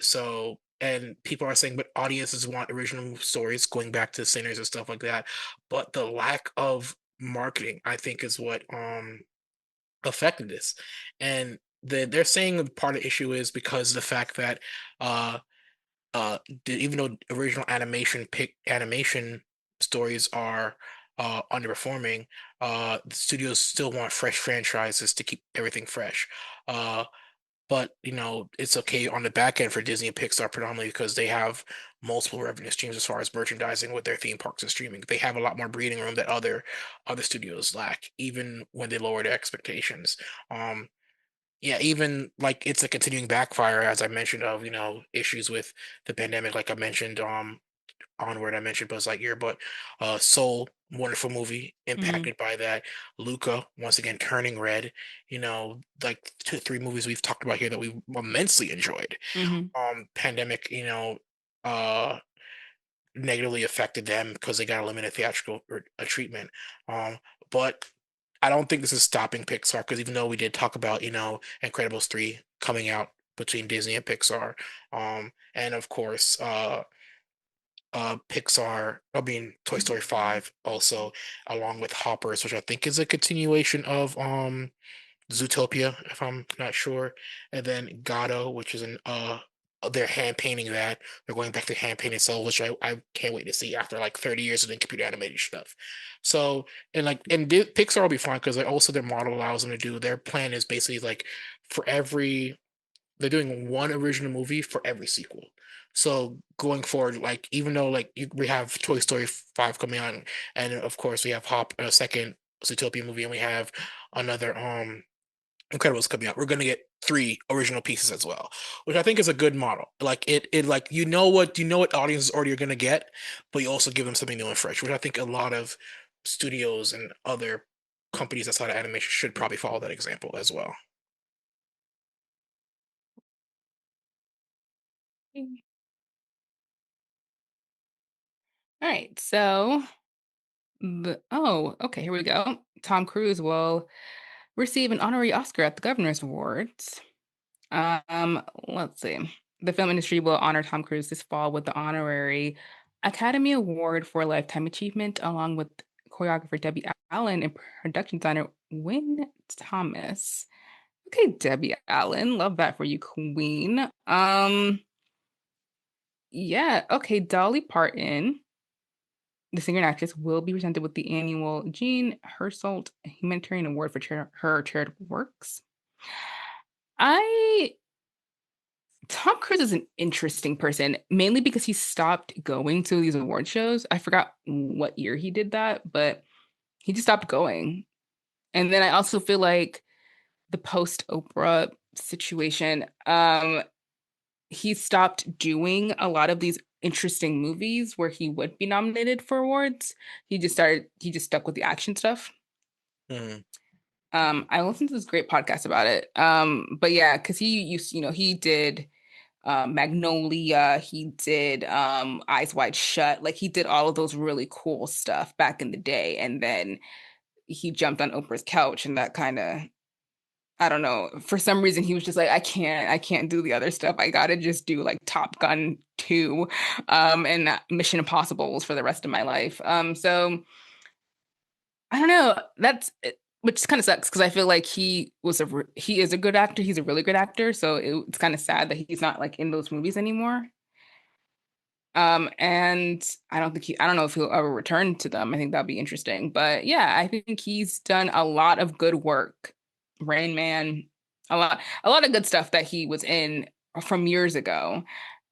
so and people are saying, but audiences want original stories going back to sinners and stuff like that. But the lack of marketing, I think, is what affected this. And they're saying the part of the issue is because of the fact that uh even though original animation stories are underperforming, the studios still want fresh franchises to keep everything fresh. Uh, but it's okay on the back end for Disney and Pixar predominantly because they have multiple revenue streams as far as merchandising with their theme parks and streaming. They have a lot more breathing room that other studios lack, even when they lower their expectations. Um, yeah, even like it's a continuing backfire, as I mentioned, of issues with the pandemic. Like I mentioned, Onward, I mentioned Buzz Lightyear, but Soul, wonderful movie, Hmm. impacted by that. Luca, once again, Turning Red. Like two, three movies we've talked about here that we immensely enjoyed. Hmm. Pandemic, uh, negatively affected them because they got a limited theatrical treatment. But I don't think this is stopping Pixar because even though we did talk about, Incredibles 3 coming out between Disney and Pixar, and of course, Toy Story 5 also, along with Hoppers, which I think is a continuation of Zootopia, if I'm not sure, and then Gato, which is an they're hand painting that. They're going back to hand painted Soul, which I can't wait to see after like 30 years of doing computer animated stuff. So Pixar will be fine because also their model allows them to do their plan is basically like for every they're doing one original movie for every sequel. So going forward, like even though we have Toy Story 5 coming out, and of course we have Hop a second Zootopia movie, and we have another Incredibles coming out. We're gonna get three original pieces as well, which I think is a good model. Like it like you know what audiences already are gonna get, but you also give them something new and fresh, which I think a lot of studios and other companies outside of animation should probably follow that example as well. All right, so okay, here we go. Tom Cruise will receive an honorary Oscar at the Governor's Awards. Let's see. The film industry will honor Tom Cruise this fall with the honorary Academy Award for Lifetime Achievement, along with choreographer Debbie Allen and production designer Wynne Thomas. Okay, Debbie Allen, love that for you, Queen. Yeah, okay, Dolly Parton, the singer and actress, will be presented with the annual Jean Hersholt Humanitarian Award for her charitable works. I Tom Cruise is an interesting person, mainly because he stopped going to these award shows. I forgot what year he did that, but he just stopped going. And then I also feel like the post Oprah situation, he stopped doing a lot of these interesting movies where he would be nominated for awards. He just stuck with the action stuff. Mhm. I listened to this great podcast about it. But yeah, because he did Magnolia, he did Eyes Wide Shut. Like he did all of those really cool stuff back in the day. And then he jumped on Oprah's couch and that kind of, I don't know, for some reason he was just like, I can't do the other stuff. I gotta just do like Top Gun 2 and Mission Impossibles for the rest of my life. So I don't know. Which kind of sucks because I feel like he is a good actor. He's a really good actor. So it's kind of sad that he's not like in those movies anymore. And I don't know if he'll ever return to them. I think that'd be interesting. But yeah, I think he's done a lot of good work. Rain Man, a lot of good stuff that he was in from years ago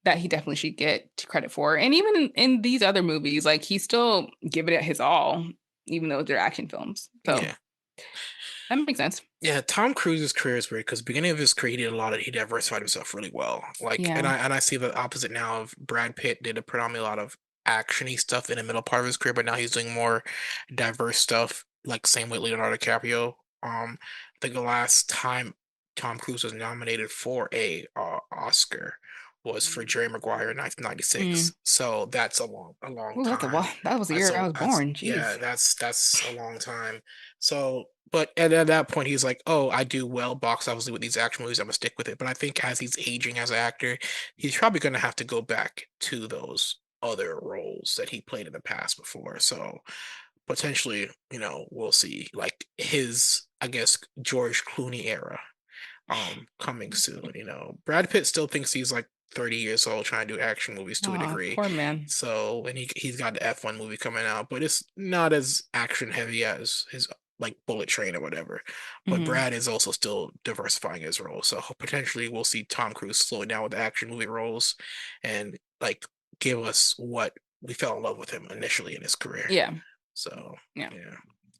that he definitely should get credit for. And even in these other movies, like he's still giving it his all, even though they're action films. So Yeah. that makes sense. Yeah, Tom Cruise's career is weird because beginning of his career, he diversified himself really well. Like, and Yeah. I see the opposite now of Brad Pitt did a predominantly a lot of actiony stuff in the middle part of his career, but now he's doing more diverse stuff. Like same with Leonardo DiCaprio. I think the last time Tom Cruise was nominated for a Oscar was for Jerry Maguire in Mm. 1996. So that's a long Oh, that's a time. while. That was the year I was born. Yeah, Jeez. that's a long time. So, but at that point, he's like, "Oh, I do well box obviously with these action movies. I'm gonna stick with it." But I think as he's aging as an actor, he's probably gonna have to go back to those other roles that he played in the past before. So potentially, we'll see like his I guess, George Clooney era coming soon. Brad Pitt still thinks he's like 30 years old trying to do action movies to a Oh, degree. poor man. So, and he's got the F1 movie coming out, but it's not as action heavy as his like Bullet Train or whatever. But Hmm. Brad is also still diversifying his role. So potentially we'll see Tom Cruise slow down with the action movie roles and like give us what we fell in love with him initially in his career. Yeah. So, Yeah. yeah.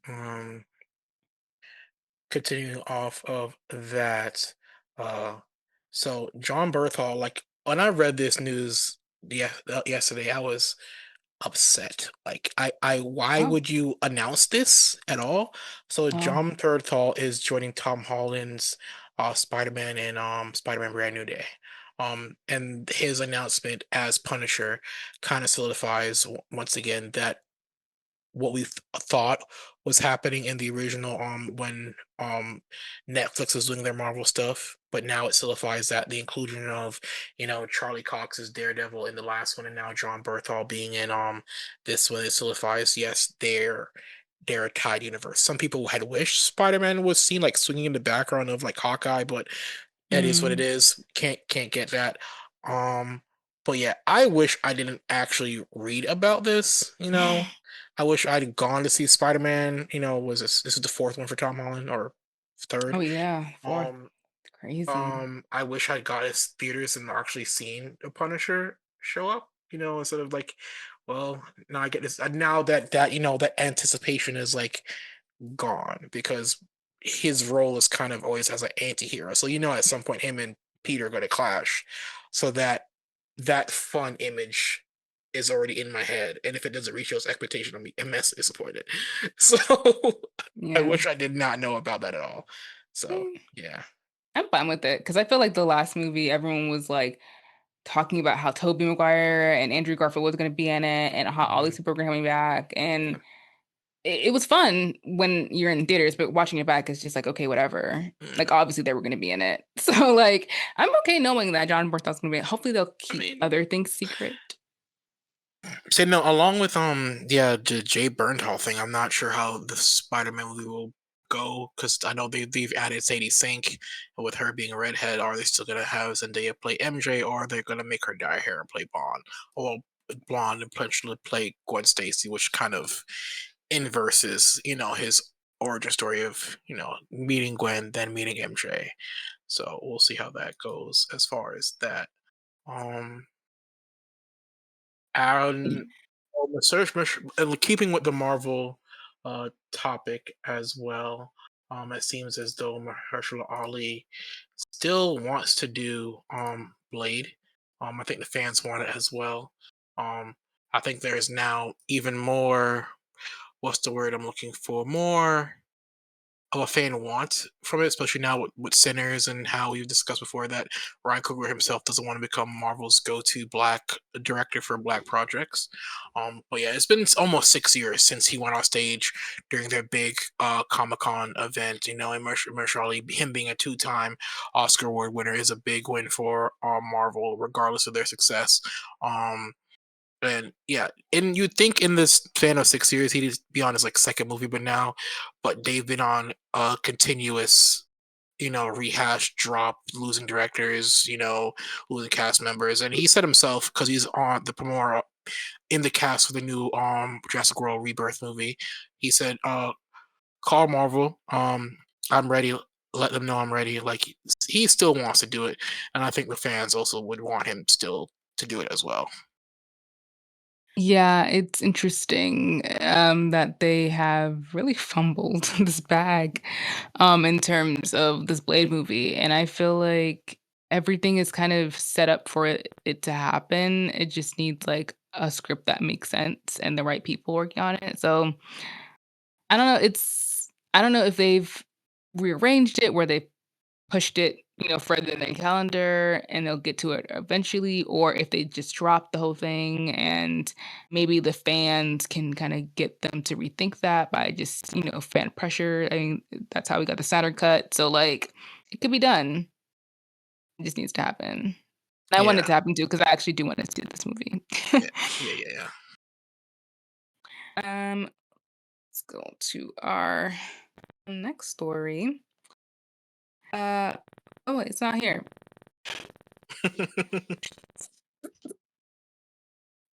Um Continuing off of that, uh, so John Berthal, like when I read this news yesterday, I was upset. Like, why Oh. would you announce this at all? So Oh. John Berthal is joining Tom Holland's Spider-Man and Spider-Man Brand New Day. And his announcement as Punisher kind of solidifies once again that what we thought was happening in the original when Netflix was doing their Marvel stuff, but now it solidifies that the inclusion of Charlie Cox's Daredevil in the last one and now John Berthal being in this one, it solidifies yes they're a tied universe. Some people had wished Spider-Man was seen like swinging in the background of like Hawkeye, but it is what it Mm. is. Can't get that. Um, but yeah, I wish I didn't actually read about this. I wish I'd gone to see Spider-Man. Was this is the fourth one for Tom Holland or Oh third? yeah. Fourth. Um, Crazy. I wish I'd got his theaters and actually seen the Punisher show up. Instead of like, well, now I get this. Now that anticipation is like gone because his role is kind of always as an anti-hero. So at some point him and Peter are going to clash. So that fun image is already in my head. And if it doesn't reach those expectations, I'll be immensely disappointed. So I Yeah. wish I did not know about that at all. So Mm, yeah. I'm fine with it because I feel like the last movie, everyone was like talking about how Tobey Maguire and Andrew Garfield was going to be in it and how all Mhm. these people were coming back. Yeah. And it was fun when you're in theaters, but watching it back is just like, okay, whatever. Mm. Like, obviously, they were going to be in it. So, like, I'm okay knowing that John Berthelt's going to be in it. Hopefully, they'll I keep mean, other things secret. say no, along with yeah, the Jay Bernthal thing, I'm not sure how the Spider-Man movie will go because I know they've added Sadie Sink with her being a redhead. Are they still gonna have Zendaya play MJ or are they gonna make her dye hair and play Bond? Or blonde and potentially play Gwen Stacy, which kind of inverses, his origin story of, meeting Gwen, then meeting MJ. So we'll see how that goes as far as that. Um and the search mission, and keeping with the Marvel topic as well, it seems as though Mahershala Ali still wants to do Blade. I think the fans want it as well. Um, I think there's now even more. What's the word I'm looking for? More of a fan want from it, especially now with Sinners and how we've discussed before that Ryan Coogler himself doesn't want to become Marvel's go-to black director for black projects. But yeah, it's been almost 6 years since he went on stage during their big Comic-Con event. And Mahershala, him being a two-time Oscar Award winner is a big win for Marvel, regardless of their success. Um, and yeah, and you'd think in this span of 6 years he'd be on his like second movie, but they've been on a continuous, rehash drop, losing directors, losing cast members, and he said himself because he's on the premiere in the cast for the new Jurassic World Rebirth movie. He said, "Call Marvel, I'm ready. Let them know I'm ready." Like he still wants to do it, and I think the fans also would want him still to do it as well. Yeah, it's interesting that they have really fumbled this bag in terms of this Blade movie. And I feel like everything is kind of set up for it to happen. It just needs like a script that makes sense and the right people working on it. So I don't know. I don't know if they've rearranged it where they pushed it, further than calendar and they'll get to it eventually, or if they just drop the whole thing and maybe the fans can kind of get them to rethink that by just, fan pressure. I mean, that's how we got the Saturn cut. So like it could be done. It just needs to happen. And I want it Yeah, to happen too, because I actually do want to see this movie. yeah, yeah, yeah, yeah. um, let's go to our Next story. Uh, oh, wait, it's not here.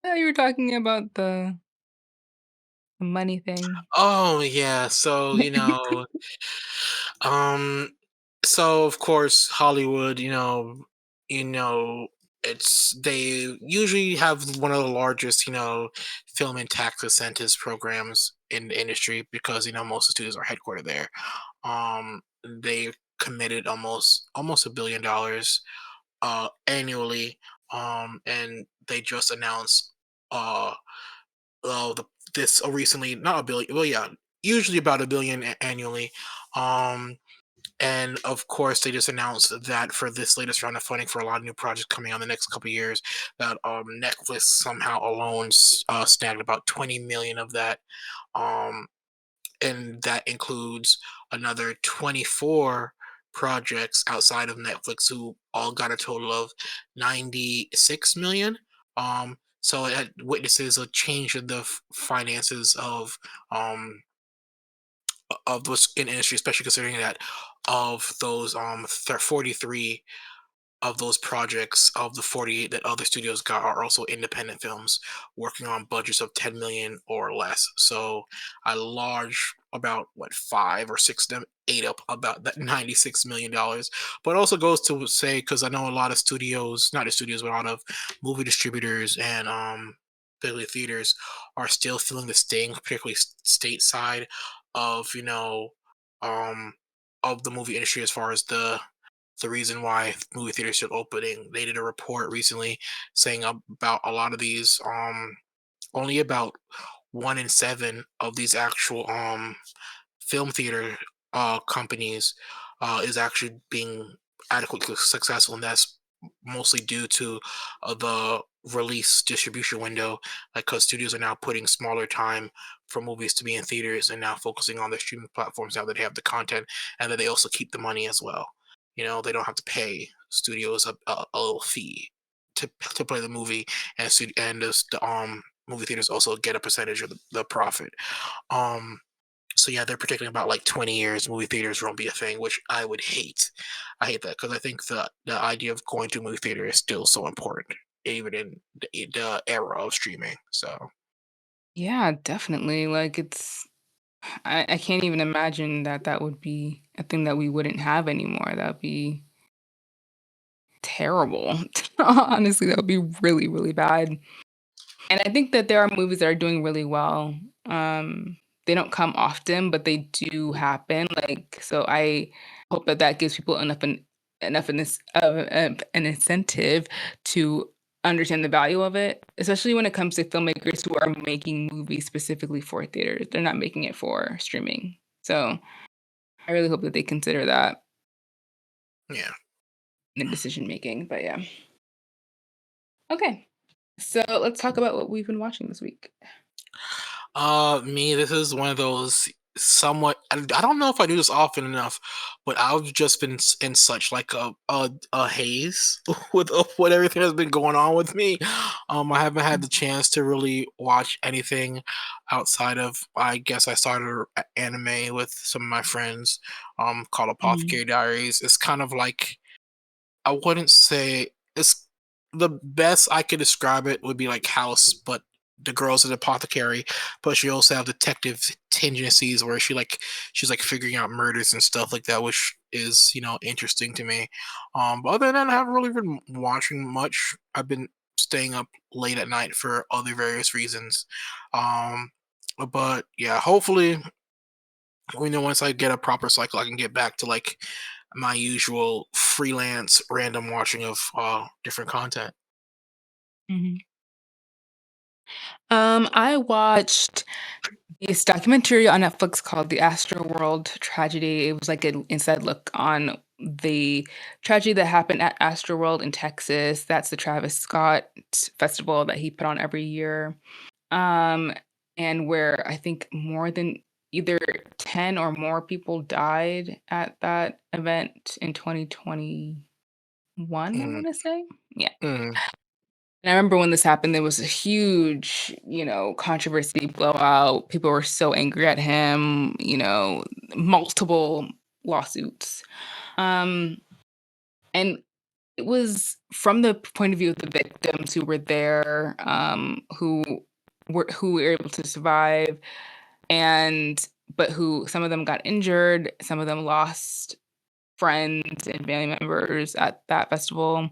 You were talking about the money thing. Oh yeah, um, so of course Hollywood, you know, it's they usually have one of the largest, film and tax incentives programs in the industry because most of the studios are headquartered there. They committed almost $1 billion annually, and they just announced uh the this recently not a billion, well yeah, usually about 1 billion annually. Um, and of course, they just announced that for this latest round of funding for a lot of new projects coming on the next couple of years, that Netflix somehow alone snagged about 20 million of that. Um, and that includes another 24 projects outside of Netflix who all got a total of 96 million. So it witnesses a change in the finances of those in industry, especially considering that of those 43 of those projects of the 48 that other studios got are also independent films working on budgets of 10 million or less. So a large about what five or six of them ate up about that $96 million. But it also goes to say, because I know a lot of studios, not the studios, but a lot of movie distributors and particularly theaters are still feeling the sting, particularly stateside of um of the movie industry as far as the reason why movie theaters are opening. They did a report recently saying about a lot of these, only about 1 in 7 of these actual film theater companies is actually being adequately successful, and that's mostly due to the release distribution window. Like, because studios are now putting smaller time for movies to be in theaters and now focusing on their streaming platforms now that they have the content and that they also keep the money as well. They don't have to pay studios a little fee to play the movie, and the movie theaters also get a percentage of the profit. Um, so yeah, they're predicting about like 20 years movie theaters won't be a thing, which I would hate. I hate that because I think the idea of going to a movie theater is still so important, even in the era of streaming. So Yeah, definitely. Like I can't even imagine that that would be a thing that we wouldn't have anymore. That'd be terrible. Honestly, that would be really, really bad. And I think that there are movies that are doing really well. They don't come often, but they do happen. Like, so I hope that that gives people enough in this an incentive to understand the value of it, especially when it comes to filmmakers who are making movies specifically for theaters. They're not making it for streaming. So I really hope that they consider that yeah. in decision making. But yeah. Okay. So let's talk about what we've been watching this week. Me, this is one of those somewhat. I don't know if I do this often enough, but I've just been in such like a haze with everything that's been going on with me. I haven't had the chance to really watch anything outside of. I guess I started anime with some of my friends, called Mhm. Apothecary Diaries. It's kind of like, I wouldn't say it's the best I could describe it would be like House, but the girl's an apothecary, but she also have detective tendencies where she's like figuring out murders and stuff like that, which is interesting to me. But other than that, I haven't really been watching much. I've been staying up late at night for other various reasons. Um, but yeah, hopefully once I get a proper cycle, I can get back to like my usual freelance random watching of different content. Mhm. I watched this documentary on Netflix called The Astroworld Tragedy. It was like an inside look on the tragedy that happened at Astroworld in Texas. That's the Travis Scott festival that he put on every year. Um, and where I think more than either 10 or more people died at that event in 2021, I Mm, want to say. Yeah. mm. And I remember when this happened, there was a huge, controversy blowout. People were so angry at him, multiple lawsuits. Um, and it was from the point of view of the victims who were there, who were able to survive, and but who some of them got injured, some of them lost friends and family members at that festival.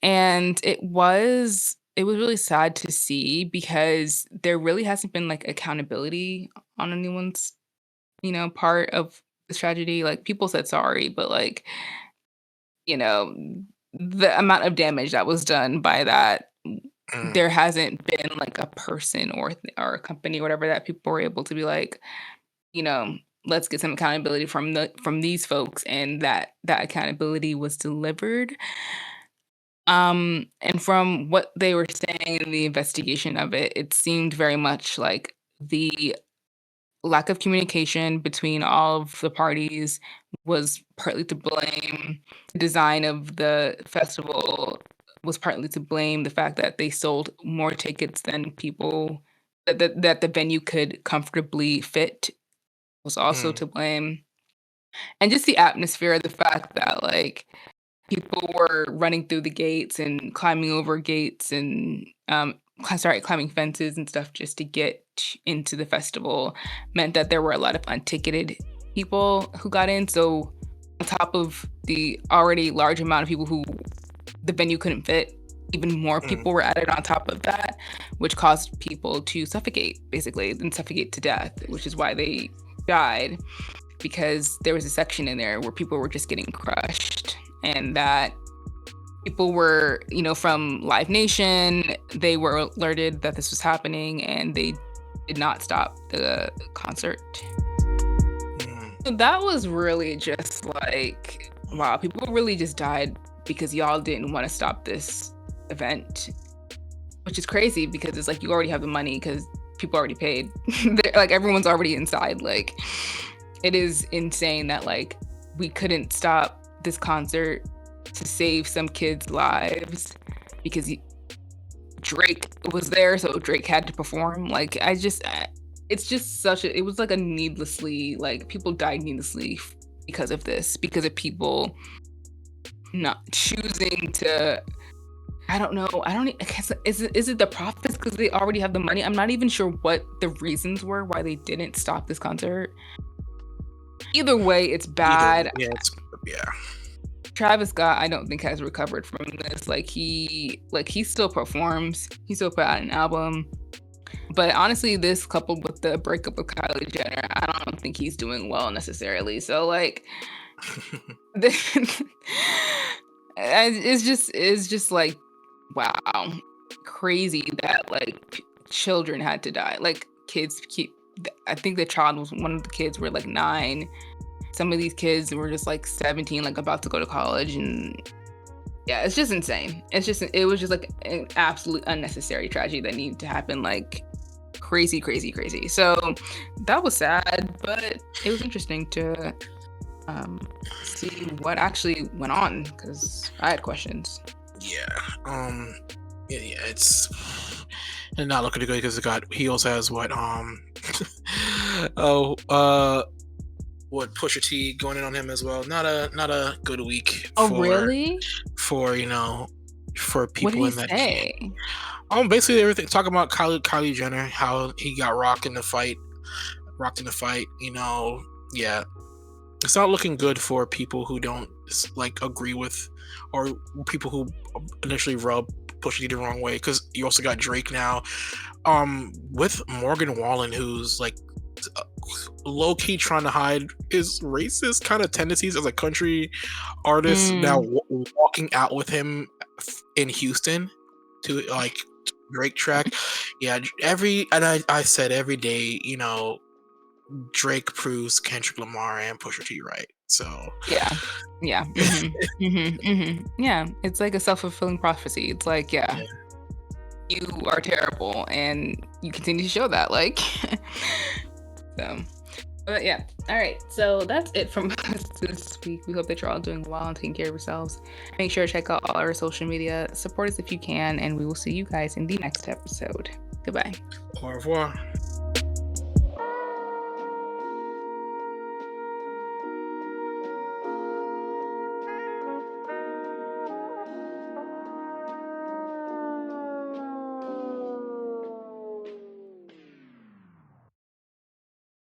And it was really sad to see because there really hasn't been like accountability on anyone's, part of this tragedy. Like people said sorry, but like, you know, the amount of damage that was done by that, Mm, there hasn't been like a person or a company or whatever that people were able to be like, you know, let's get some accountability from these folks, and that accountability was delivered. And from what they were saying in the investigation of it, it seemed very much like the lack of communication between all of the parties was partly to blame. The design of the festival was partly to blame. The fact that they sold more tickets than people that the venue could comfortably fit was also mm, to blame. And just the atmosphere, the fact that like people were running through the gates and climbing over gates and climbing fences and stuff just to get into the festival meant that there were a lot of unticketed people who got in. So on top of the already large amount of people who the venue couldn't fit, even more mm, people were added on top of that, which caused people to suffocate basically and suffocate to death, which is why they died, because there was a section in there where people were just getting crushed, and that people were, from Live Nation, they were alerted that this was happening and they did not stop the concert. mm. So that was really just like, wow, people really just died because y'all didn't want to stop this event, which is crazy because it's like you already have the money because people already paid. Like everyone's already inside. Like it is insane that like we couldn't stop this concert to save some kids' lives because Drake was there, so Drake had to perform. Like it's just it was like a needlessly, like people died needlessly because of this, because of people not choosing to. I don't know. I guess, is it the profits because they already have the money? I'm not even sure what the reasons were why they didn't stop this concert. Either way, it's Either, bad. yeah, yeah. Travis Scott, I don't think has recovered from this. He still performs. He still put out an album. But honestly, this coupled with the breakup with Kylie Jenner, I don't think he's doing well necessarily. So like, it's just like, wow, crazy that like children had to die. Like kids keep. I think the child was one of the kids were like 9. Some of these kids were just like 17, like about to go to college, and yeah, it's just insane. It was just like an absolute unnecessary tragedy that needed to happen, like crazy, crazy, crazy. So that was sad, but it was interesting to see what actually went on because I had questions. Yeah. Yeah, it's and not looking good because he also has what oh what Pusha T going in on him as well. Not a good week Oh, for really? for for What did people he in that camp. say? Basically everything talking about Kylie Jenner, how he got rocked in the fight. Yeah, it's not looking good for people who don't like agree with, or people who initially rub Pusha T the wrong way. Because you also got Drake now, with Morgan Wallen, who's like low key trying to hide his racist kind of tendencies as a country artist. Now Mm, walking out with him in Houston to like Drake track. Yeah, I said every day, Drake proves Kendrick Lamar and Pusha T right. So yeah. Yeah. Yeah. It's like a self-fulfilling prophecy. It's like, yeah, yeah, you are terrible and you continue to show that, like so But yeah, all right. So that's it from us this week. We hope that you're all doing well and taking care of yourselves. Make sure to check out all our social media. Support us if you can, and we will see you guys in the next episode. Goodbye. Au revoir.